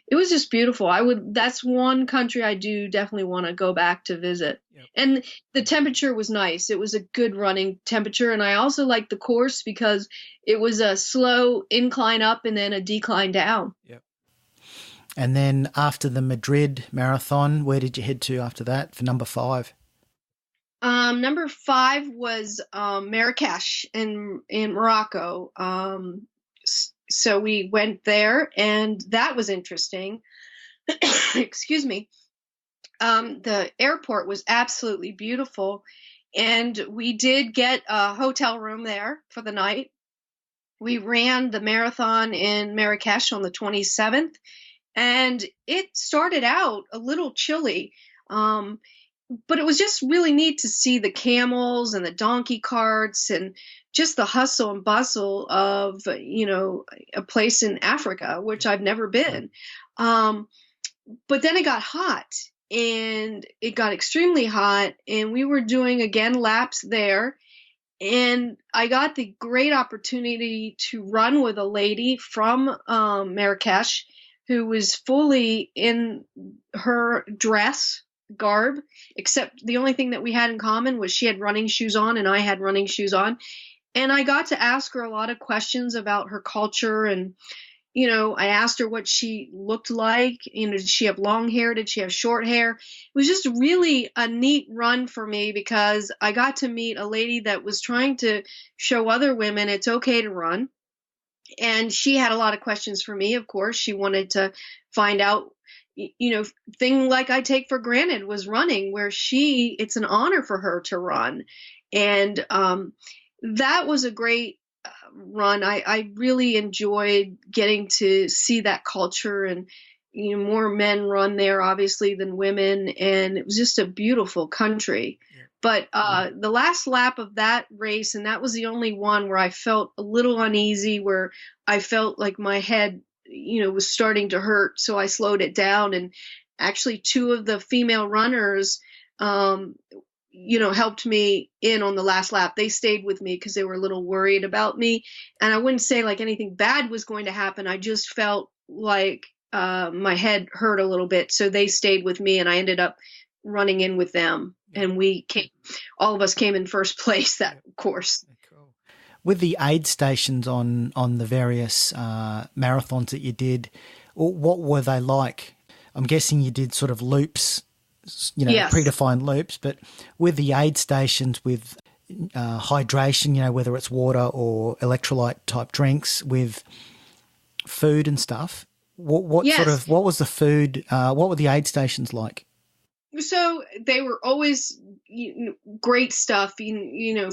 it was just beautiful. That's one country I do definitely want to go back to visit. Yep. And the temperature was nice. It was a good running temperature. And I also liked the course because it was a slow incline up and then a decline down. Yep. And then after the Madrid marathon, where did you head to after that for number 5? Number 5 was Marrakesh in Morocco. So we went there, and that was interesting. Excuse me. The airport was absolutely beautiful, and we did get a hotel room there for the night. We ran the marathon in Marrakesh on the 27th, and it started out a little chilly. But it was just really neat to see the camels and the donkey carts and just the hustle and bustle of, a place in Africa, which I've never been. But then it got hot, and it got extremely hot, and we were doing again laps there. And I got the great opportunity to run with a lady from Marrakesh who was fully in her dress garb, except the only thing that we had in common was she had running shoes on and I had running shoes on. And I got to ask her a lot of questions about her culture. And, I asked her what she looked like. Did she have long hair? Did she have short hair? It was just really a neat run for me because I got to meet a lady that was trying to show other women it's okay to run. And she had a lot of questions for me, of course. She wanted to find out, thing like I take for granted was running, where it's an honor for her to run. And that was a great run. I really enjoyed getting to see that culture, and more men run there obviously than women, and it was just a beautiful country. Yeah. But the last lap of that race, and that was the only one where I felt a little uneasy, where I felt like my head was starting to hurt, so I slowed it down. And actually two of the female runners helped me in on the last lap. They stayed with me because they were a little worried about me. And I wouldn't say like anything bad was going to happen. I just felt like my head hurt a little bit. So they stayed with me, and I ended up running in with them. And all of us came in first place that course. Cool. With the aid stations on the various marathons that you did, what were they like? I'm guessing you did sort of loops, yes, predefined loops, but with the aid stations with hydration, whether it's water or electrolyte type drinks, with food and stuff, what yes. what was the food, what were the aid stations like? So they were always great stuff,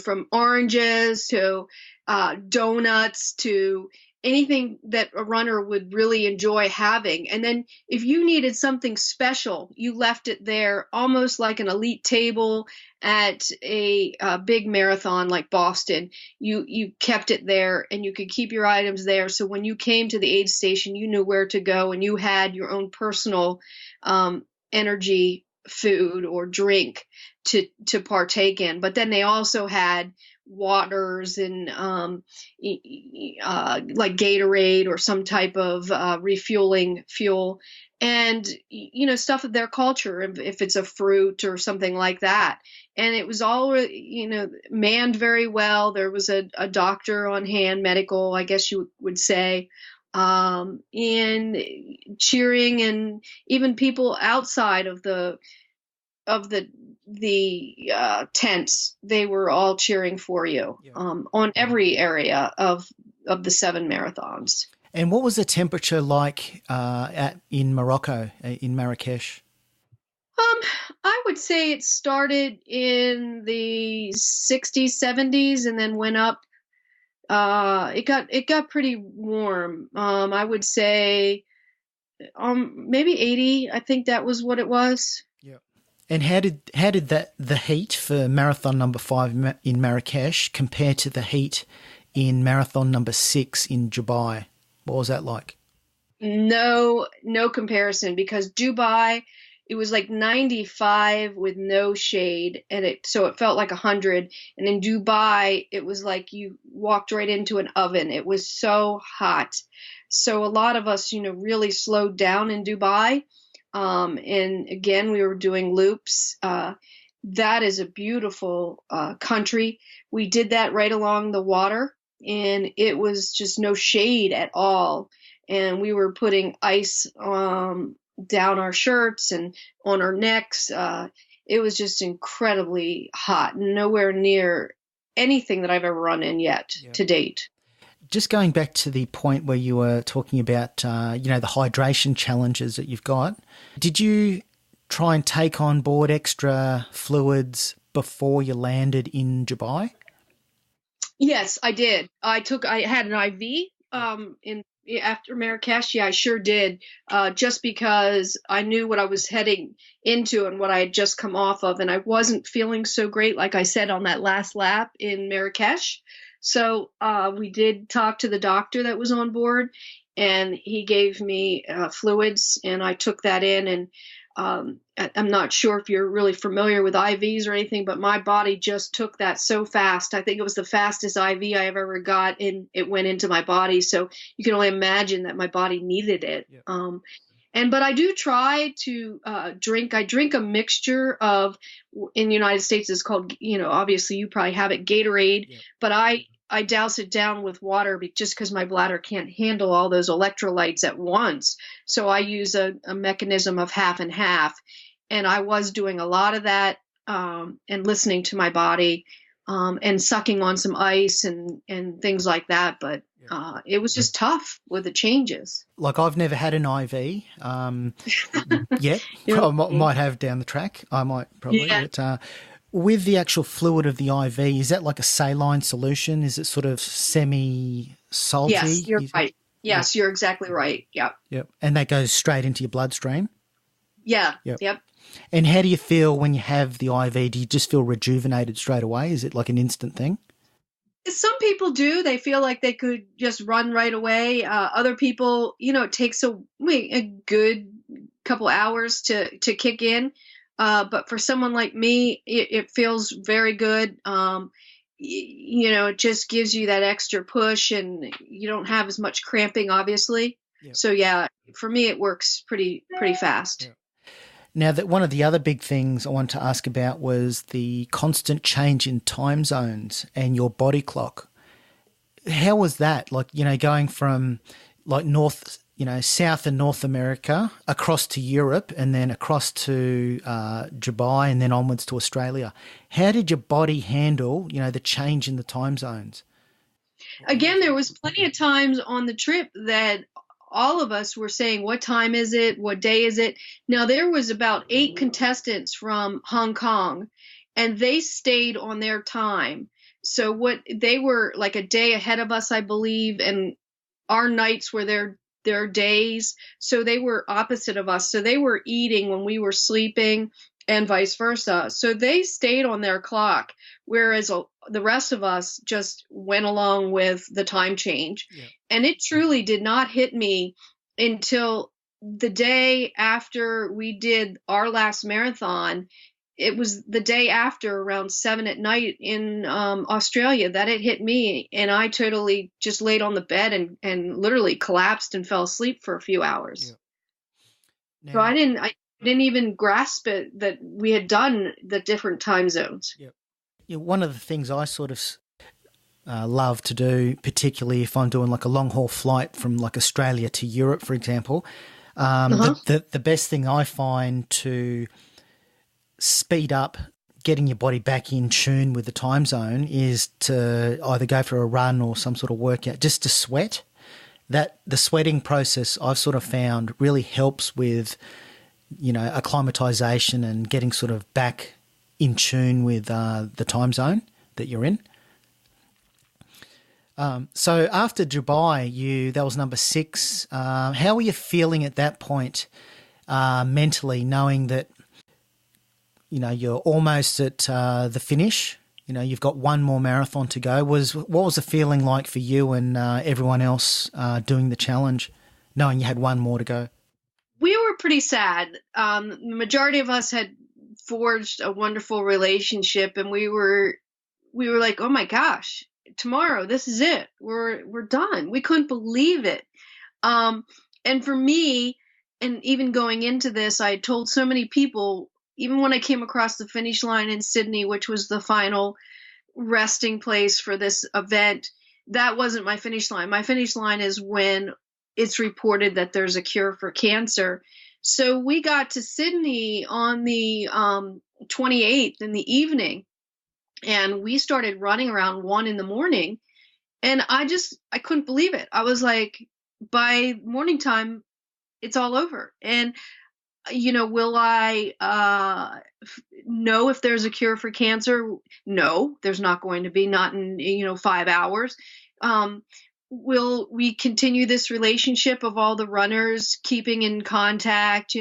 from oranges to donuts to anything that a runner would really enjoy having. And then if you needed something special, you left it there, almost like an elite table at a big marathon like Boston. You kept it there, and you could keep your items there. So when you came to the aid station, you knew where to go, and you had your own personal energy food or drink to partake in. But then they also had waters and like Gatorade or some type of refueling fuel, and stuff of their culture, if it's a fruit or something like that. And it was all manned very well. There was a doctor on hand, medical, I guess you would say, and cheering, and even people outside of the tents, they were all cheering for you, on every area of the 7 marathons. And what was the temperature like in Morocco, in Marrakesh? I would say it started in the 60s, 70s, and then went up. It got pretty warm. I would say maybe 80. I think that was what it was. Yeah. And how did the heat for marathon number 5 in Marrakesh compare to the heat in marathon number 6 in Dubai? What was that like? No comparison, because Dubai, it was like 95 with no shade, and so it felt like 100. And in Dubai, it was like you walked right into an oven. It was so hot. So a lot of us, really slowed down in Dubai. And again, we were doing loops. That is a beautiful country. We did that right along the water, and it was just no shade at all. And we were putting ice down our shirts and on our necks. It was just incredibly hot, nowhere near anything that I've ever run in yet to date. just going back to the point where you were talking about, the hydration challenges that you've got, did you try and take on board extra fluids before you landed in Dubai? Yes, I did. I had an IV after Marrakesh. Yeah, I sure did. Just because I knew what I was heading into and what I had just come off of, and I wasn't feeling so great, like I said on that last lap in Marrakesh. So we did talk to the doctor that was on board, and he gave me fluids, and I took that in. And I'm not sure if you're really familiar with IVs or anything, but my body just took that so fast. I think it was the fastest IV I have ever got, and it went into my body. So you can only imagine that my body needed it. Yeah. But I do try to drink. I drink a mixture of, in the United States, it's called, obviously you probably have it, Gatorade, yeah. But I douse it down with water just because my bladder can't handle all those electrolytes at once. So I use a mechanism of half and half. And I was doing a lot of that and listening to my body and sucking on some ice and things like that. But it was just tough with the changes. Like, I've never had an IV yet. I might have down the track. I might probably. Yeah. But, with the actual fluid of the IV, is that like a saline solution? Is it sort of semi-salty? Yes, you're right. Yes, you're exactly right. Yep. Yep. And that goes straight into your bloodstream? Yeah. Yep. And how do you feel when you have the IV? Do you just feel rejuvenated straight away? Is it like an instant thing? Some people do. They feel like they could just run right away. Other people, it takes a good couple hours to kick in. But for someone like me, it feels very good. It just gives you that extra push, and you don't have as much cramping, obviously. Yep. So yeah, for me, it works pretty fast. Yeah. Now, that one of the other big things I wanted to ask about was the constant change in time zones and your body clock. How was that? Like, going from like South and North America across to Europe and then across to Dubai and then onwards to Australia. How did your body handle, the change in the time zones? Again, there was plenty of times on the trip that all of us were saying, what time is it? What day is it? Now, there was about 8 contestants from Hong Kong, and they stayed on their time. So they were like a day ahead of us, I believe, and our nights were their days. So they were opposite of us. So they were eating when we were sleeping and vice versa. So they stayed on their clock, whereas the rest of us just went along with the time change. Yeah. And it truly did not hit me until the day after we did our last marathon. It was the day after, around 7 p.m. in Australia, that it hit me, and I totally just laid on the bed and literally collapsed and fell asleep for a few hours. Yeah. Now, so I didn't even grasp it that we had done the different time zones. Yeah. Yeah, one of the things I sort of love to do, particularly if I'm doing like a long haul flight from like Australia to Europe, for example, the best thing I find to speed up getting your body back in tune with the time zone is to either go for a run or some sort of workout, just to sweat. That the sweating process I've sort of found really helps with, acclimatization and getting sort of back in tune with the time zone that you're in. So after Dubai, that was number 6. How were you feeling at that point mentally, knowing that you're almost at the finish? You've got one more marathon to go. What was the feeling like for you and everyone else doing the challenge, knowing you had one more to go? We were pretty sad. The majority of us had forged a wonderful relationship, and we were like, oh my gosh, tomorrow, this is it. We're done. We couldn't believe it. And for me, and even going into this, I told so many people, even when I came across the finish line in Sydney, which was the final resting place for this event, that wasn't my finish line. My finish line is when it's reported that there's a cure for cancer. So we got to Sydney on the 28th in the evening, and we started running around 1 a.m. And I couldn't believe it. I was like, by morning time, it's all over. And, will I know if there's a cure for cancer? No, there's not going to be, not in, 5 hours. Will we continue this relationship of all the runners keeping in contact?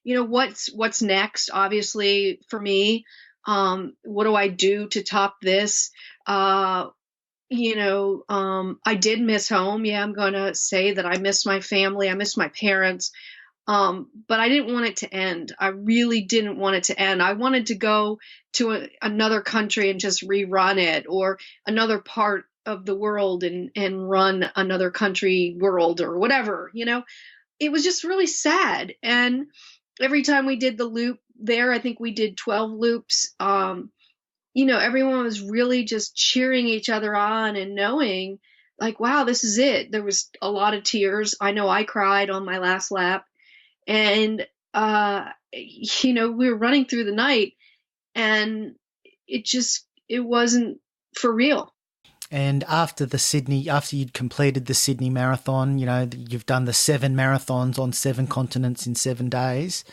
What's next? Obviously for me, what do I do to top this? I did miss home. Yeah, I'm going to say that I miss my family. I miss my parents. But I didn't want it to end. I really didn't want it to end. I wanted to go to another country and just rerun it, or another part of the world and run another country world or whatever, It was just really sad. And every time we did the loop there, I think we did 12 loops. Everyone was really just cheering each other on and knowing like, wow, this is it. There was a lot of tears. I know I cried on my last lap. And, we were running through the night, and it wasn't for real. And after you'd completed the Sydney Marathon, you've done the 7 marathons on 7 continents in 7 days.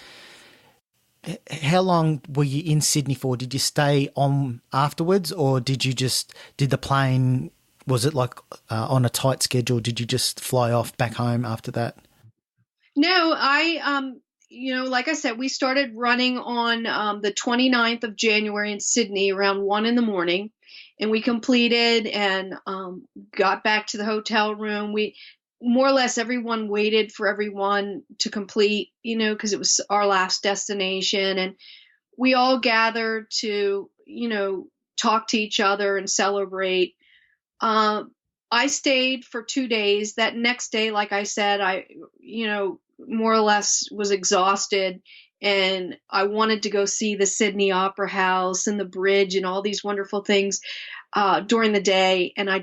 How long were you in Sydney for? Did you stay on afterwards, or did the plane, was it like on a tight schedule? Did you just fly off back home after that? No, like I said, we started running on the 29th of January in Sydney around 1 a.m, and we completed and got back to the hotel room. We more or less everyone waited for everyone to complete, because it was our last destination, and we all gathered to, talk to each other and celebrate. I stayed for 2 days. That next day, like I said, I, more or less was exhausted, and I wanted to go see the Sydney Opera House and the bridge and all these wonderful things during the day. And I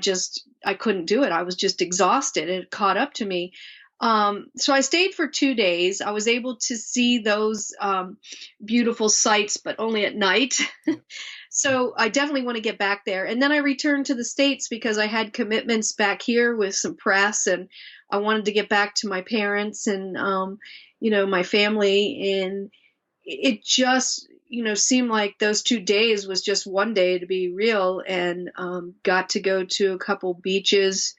couldn't do it. I was just exhausted. It caught up to me. So I stayed for 2 days. I was able to see those beautiful sights, but only at night. So I definitely want to get back there. And then I returned to the States because I had commitments back here with some press, and I wanted to get back to my parents and, my family. And it just, seemed like those 2 days was just one day to be real, and got to go to a couple beaches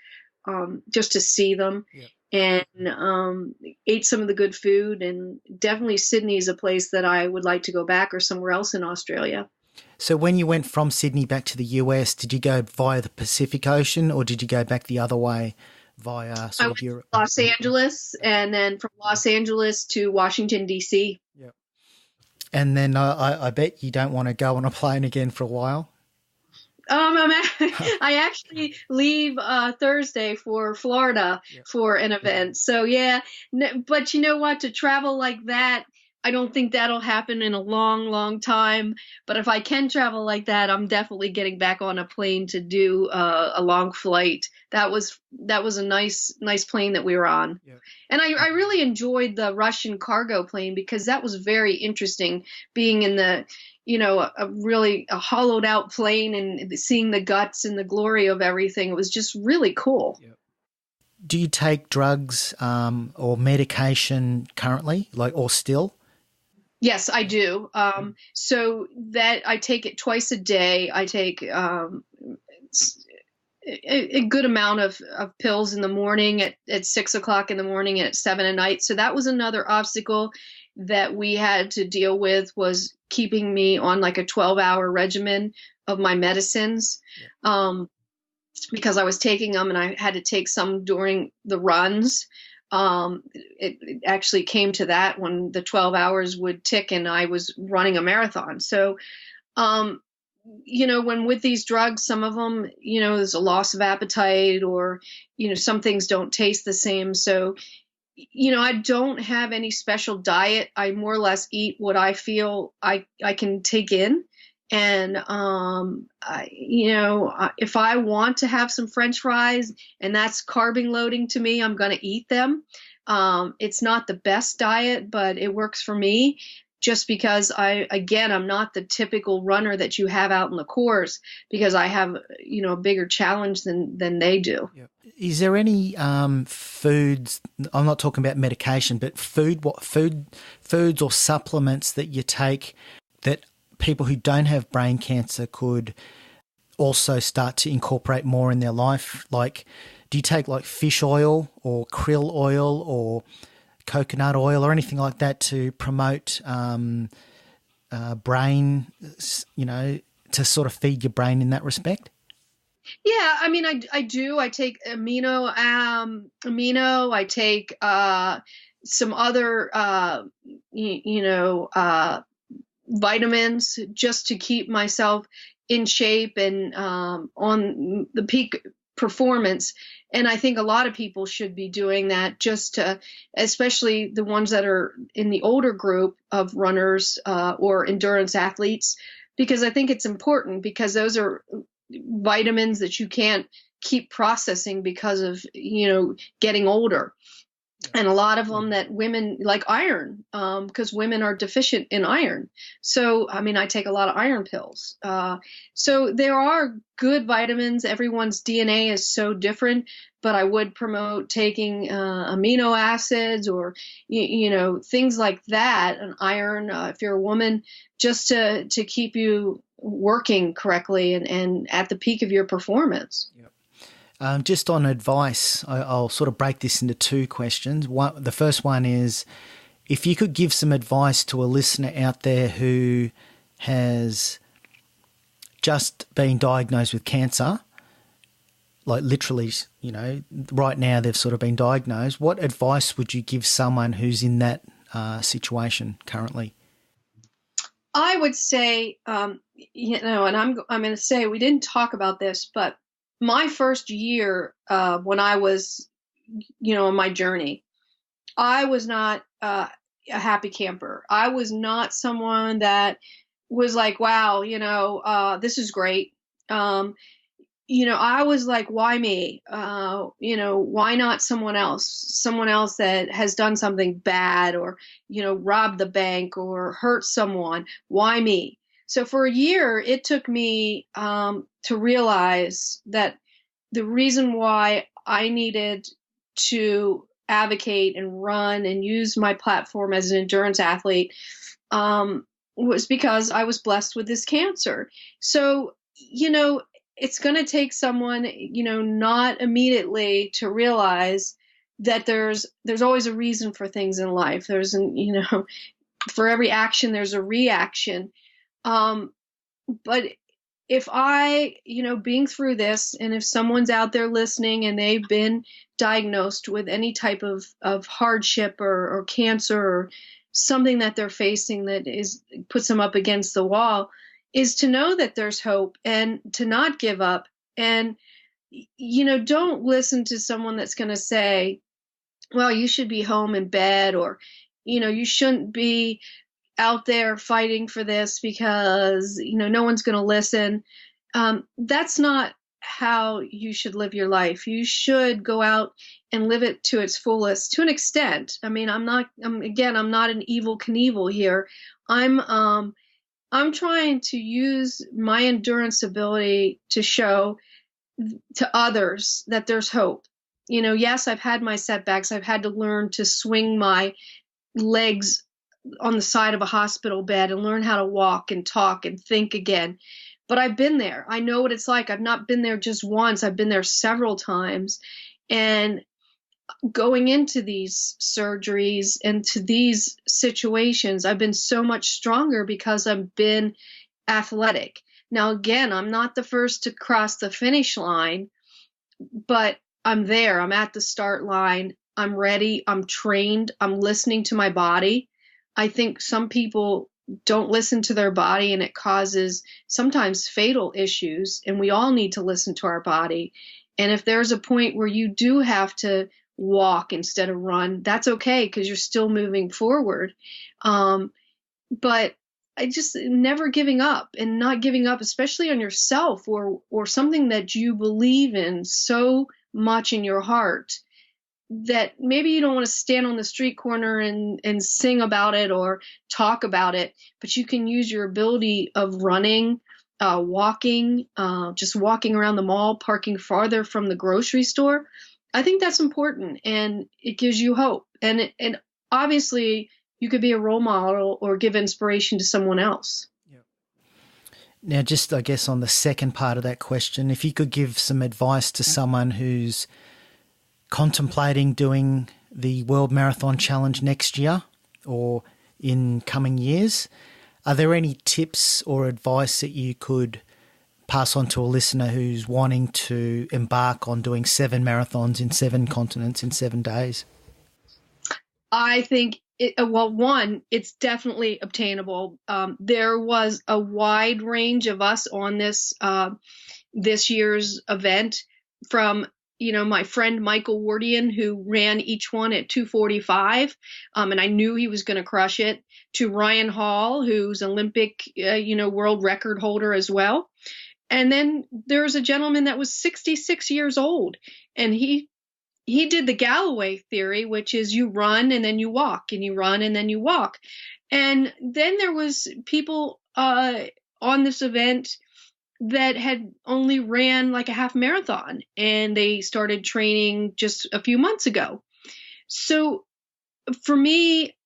just to see them. Yeah. And ate some of the good food. And definitely Sydney is a place that I would like to go back, or somewhere else in Australia. So when you went from Sydney back to the US, did you go via the Pacific Ocean, or did you go back the other way via I went to Los Angeles, and then from Los Angeles to Washington, D.C. Yeah. And then I bet you don't want to go on a plane again for a while. I actually leave Thursday for Florida for an event. So yeah, but you know what? To travel like that, I don't think that'll happen in a long, long time. But if I can travel like that, I'm definitely getting back on a plane to do a long flight. That was a nice plane that we were on. Yeah. And I really enjoyed the Russian cargo plane, because that was very interesting, being in the, a hollowed out plane and seeing the guts and the glory of everything. It was just really cool. Yeah. Do you take drugs or medication currently, or still? Yes, I do. So that I take it twice a day. I take a good amount of pills in the morning at 6 o'clock in the morning and at 7 at night. So that was another obstacle that we had to deal with, was keeping me on like a 12-hour regimen of my medicines. Yeah. Because I was taking them, and I had to take some during the runs. It actually came to that when the 12 hours would tick and I was running a marathon. So, when with these drugs, some of them, there's a loss of appetite, or, some things don't taste the same. So, I don't have any special diet. I more or less eat what I feel I can take in. And, if I want to have some French fries and that's carbing loading to me, I'm going to eat them. It's not the best diet, but it works for me. just because I'm not the typical runner that you have out in the course, because I have, a bigger challenge than they do. Yep. Is there any foods, I'm not talking about medication, but foods or supplements that you take that people who don't have brain cancer could also start to incorporate more in their life? Like, do you take like fish oil or krill oil or coconut oil or anything like that to promote brain, to sort of feed your brain in that respect? Yeah, I mean, I do. I take amino. I take some other, vitamins, just to keep myself in shape and on the peak performance. And I think a lot of people should be doing that, just to, especially the ones that are in the older group of runners or endurance athletes, because I think it's important, because those are vitamins that you can't keep processing because of, getting older. And a lot of them that women like iron, because women are deficient in iron. So, I mean, I take a lot of iron pills. So there are good vitamins. Everyone's DNA is so different, but I would promote taking amino acids or, things like that, and iron, if you're a woman, just to keep you working correctly and at the peak of your performance. Yep. Just on advice, I'll sort of break this into two questions. The first one is, if you could give some advice to a listener out there who has just been diagnosed with cancer, like literally, right now they've sort of been diagnosed, what advice would you give someone who's in that situation currently? I would say, and I'm going to say, we didn't talk about this, but my first year when I was, on my journey, I was not a happy camper. I was not someone that was like, wow, this is great. I was like, why me? Why not someone else that has done something bad, or, robbed the bank or hurt someone? Why me? So for a year, it took me to realize that the reason why I needed to advocate and run and use my platform as an endurance athlete was because I was blessed with this cancer. So, it's going to take someone, not immediately to realize that there's always a reason for things in life. There's for every action, there's a reaction. But if I, being through this, and if someone's out there listening and they've been diagnosed with any type of hardship or cancer or something that they're facing that puts them up against the wall, is to know that there's hope and to not give up. And, don't listen to someone that's going to say, well, you should be home in bed, or, you shouldn't be out there fighting for this because, no one's going to listen. That's not how you should live your life. You should go out and live it to its fullest, to an extent. I mean, I'm not an evil Knievel here. I'm trying to use my endurance ability to show to others that there's hope. Yes, I've had my setbacks. I've had to learn to swing my legs on the side of a hospital bed and learn how to walk and talk and think again. But I've been there. I know what it's like. I've not been there just once. I've been there several times. And going into these surgeries and to these situations, I've been so much stronger because I've been athletic. Now, again, I'm not the first to cross the finish line, but I'm there. I'm at the start line. I'm ready. I'm trained. I'm listening to my body. I think some people don't listen to their body, and it causes sometimes fatal issues. And we all need to listen to our body. And if there's a point where you do have to walk instead of run, that's okay, because you're still moving forward. But I just never giving up, and not giving up, especially on yourself or something that you believe in so much in your heart. that maybe you don't want to stand on the street corner and sing about it or talk about it, but you can use your ability of running, walking, just walking around the mall, parking farther from the grocery store. I think that's important, and it gives you hope. And obviously you could be a role model or give inspiration to someone else. Now, just I guess on the second part of that question, if you could give some advice to someone who's contemplating doing the World Marathon Challenge next year or in coming years, are there any tips or advice that you could pass on to a listener who's wanting to embark on doing 7 marathons in 7 continents in 7 days? I think, one, it's definitely obtainable. There was a wide range of us on this year's event, from my friend Michael Wardian, who ran each one at 2:45, and I knew he was going to crush it, to Ryan Hall, who's Olympic, world record holder as well. And then there's a gentleman that was 66 years old, and he did the Galloway theory, which is you run and then you walk, and you run and then you walk. And then there was people on this event that had only ran like a half marathon, and they started training just a few months ago. So for me,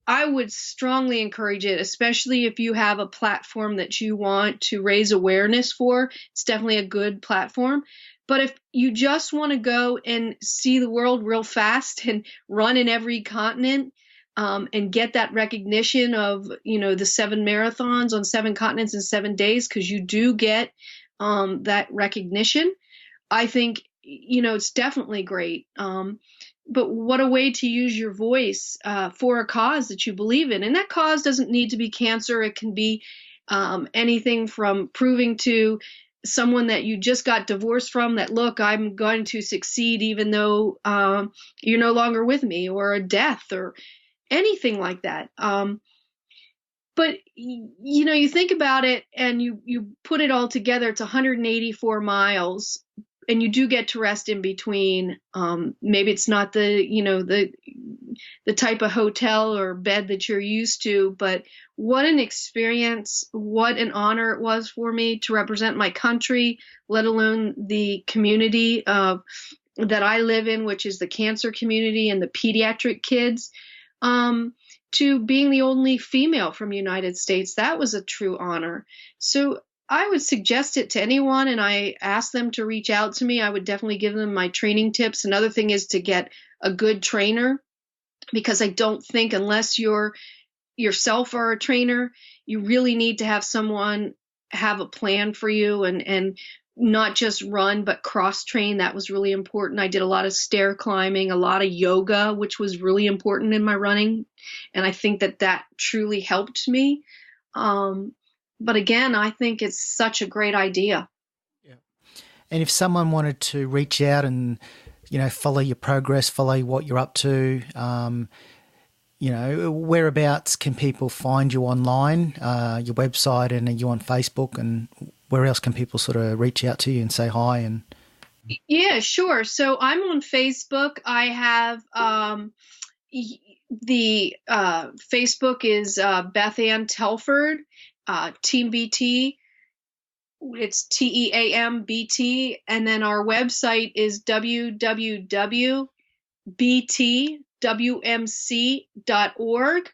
I would strongly encourage it, especially if you have a platform that you want to raise awareness for. It's definitely a good platform. But if you just want to go and see the world real fast and run in every continent, and get that recognition of, the 7 marathons on 7 continents in 7 days, because you do get that recognition, I think, it's definitely great. But what a way to use your voice for a cause that you believe in. And that cause doesn't need to be cancer. It can be anything from proving to someone that you just got divorced from that, look, I'm going to succeed even though you're no longer with me, or a death, or anything like that. But you think about it and you put it all together, it's 184 miles, and you do get to rest in between. Maybe it's not the type of hotel or bed that you're used to, but what an experience, what an honor it was for me to represent my country, let alone the community that I live in, which is the cancer community and the pediatric kids. To being the only female from the United States. That was a true honor. So I would suggest it to anyone, and I ask them to reach out to me. I would definitely give them my training tips. Another thing is to get a good trainer, because I don't think, unless you're yourself are a trainer, you really need to have someone have a plan for you and not just run, but cross-train. That was really important. I did a lot of stair climbing, a lot of yoga, which was really important in my running. And I think that truly helped me. But again, I think it's such a great idea. Yeah. And if someone wanted to reach out and, follow your progress, follow what you're up to, whereabouts can people find you online, your website, and are you on Facebook, and where else can people sort of reach out to you and say hi? And yeah, sure. So I'm on Facebook. I have the Facebook is BethAnn Telford, Team BT. It's TEAMBT, and then our website is www.btwmc.org.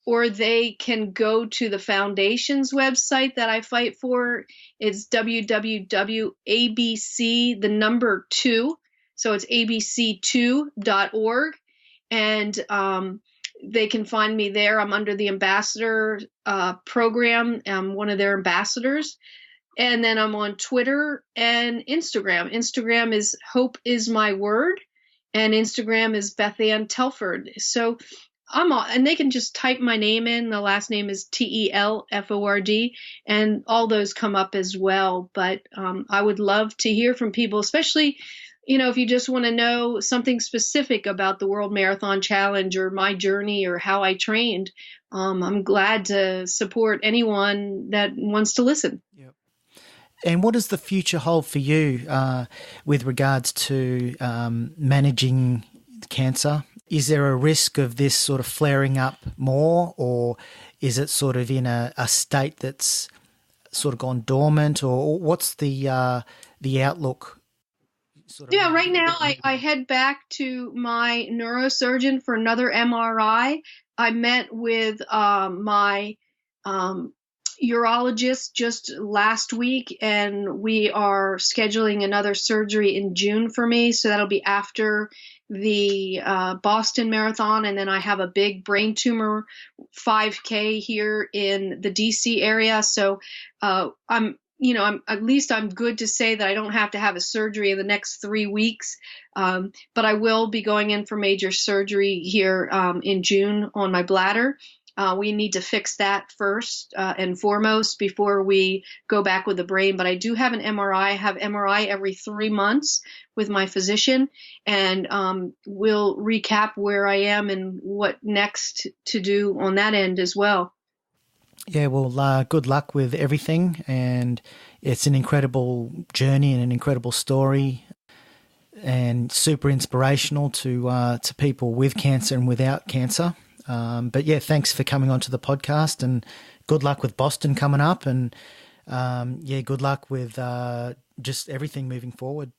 Or they can go to the foundation's website that I fight for. It's www.abc2, so it's abc2.org. And they can find me there. I'm under the ambassador program. I'm one of their ambassadors. And then I'm on Twitter and Instagram. Instagram is Hope Is My Word, and Instagram is BethAnn Telford. So I'm on, and they can just type my name in. The last name is TELFORD, and all those come up as well. But I would love to hear from people, especially, if you just want to know something specific about the World Marathon Challenge or my journey or how I trained. I'm glad to support anyone that wants to listen. Yep. And what does the future hold for you with regards to managing cancer. Is there a risk of this sort of flaring up more, or is it sort of in a state that's sort of gone dormant, or what's the outlook? Yeah, right now I head back to my neurosurgeon for another MRI. I met with my urologist just last week, and we are scheduling another surgery in June for me. So that'll be after the Boston Marathon, and then I have a big brain tumor 5K here in the DC area. So I'm at least I'm good to say that I don't have to have a surgery in the next 3 weeks. But I will be going in for major surgery here in June on my bladder. We need to fix that first and foremost before we go back with the brain. But I do have an MRI. I have MRI every 3 months with my physician, and we'll recap where I am and what next to do on that end as well. Yeah, well, good luck with everything, and it's an incredible journey and an incredible story, and super inspirational to people with cancer and without cancer. But yeah, thanks for coming onto the podcast, and good luck with Boston coming up, and good luck with just everything moving forward.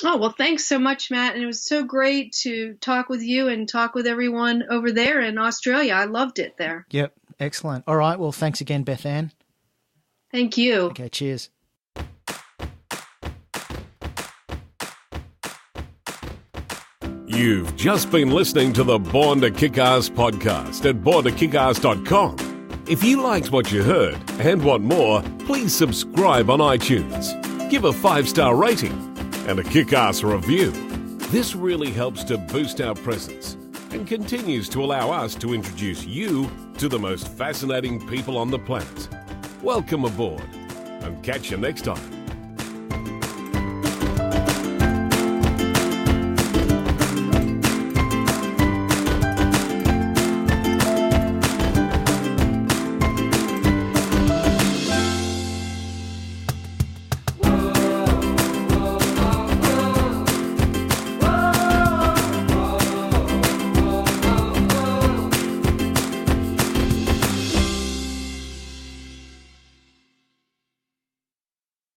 Oh, well, thanks so much, Matt. And it was so great to talk with you and talk with everyone over there in Australia. I loved it there. Yep. Excellent. All right. Well, thanks again, BethAnn. Thank you. Okay. Cheers. You've just been listening to the Born to Kick Arse podcast at borntokickarse.com. If you liked what you heard and want more, please subscribe on iTunes. Give a 5-star rating and a Kick Arse review. This really helps to boost our presence and continues to allow us to introduce you to the most fascinating people on the planet. Welcome aboard, and catch you next time.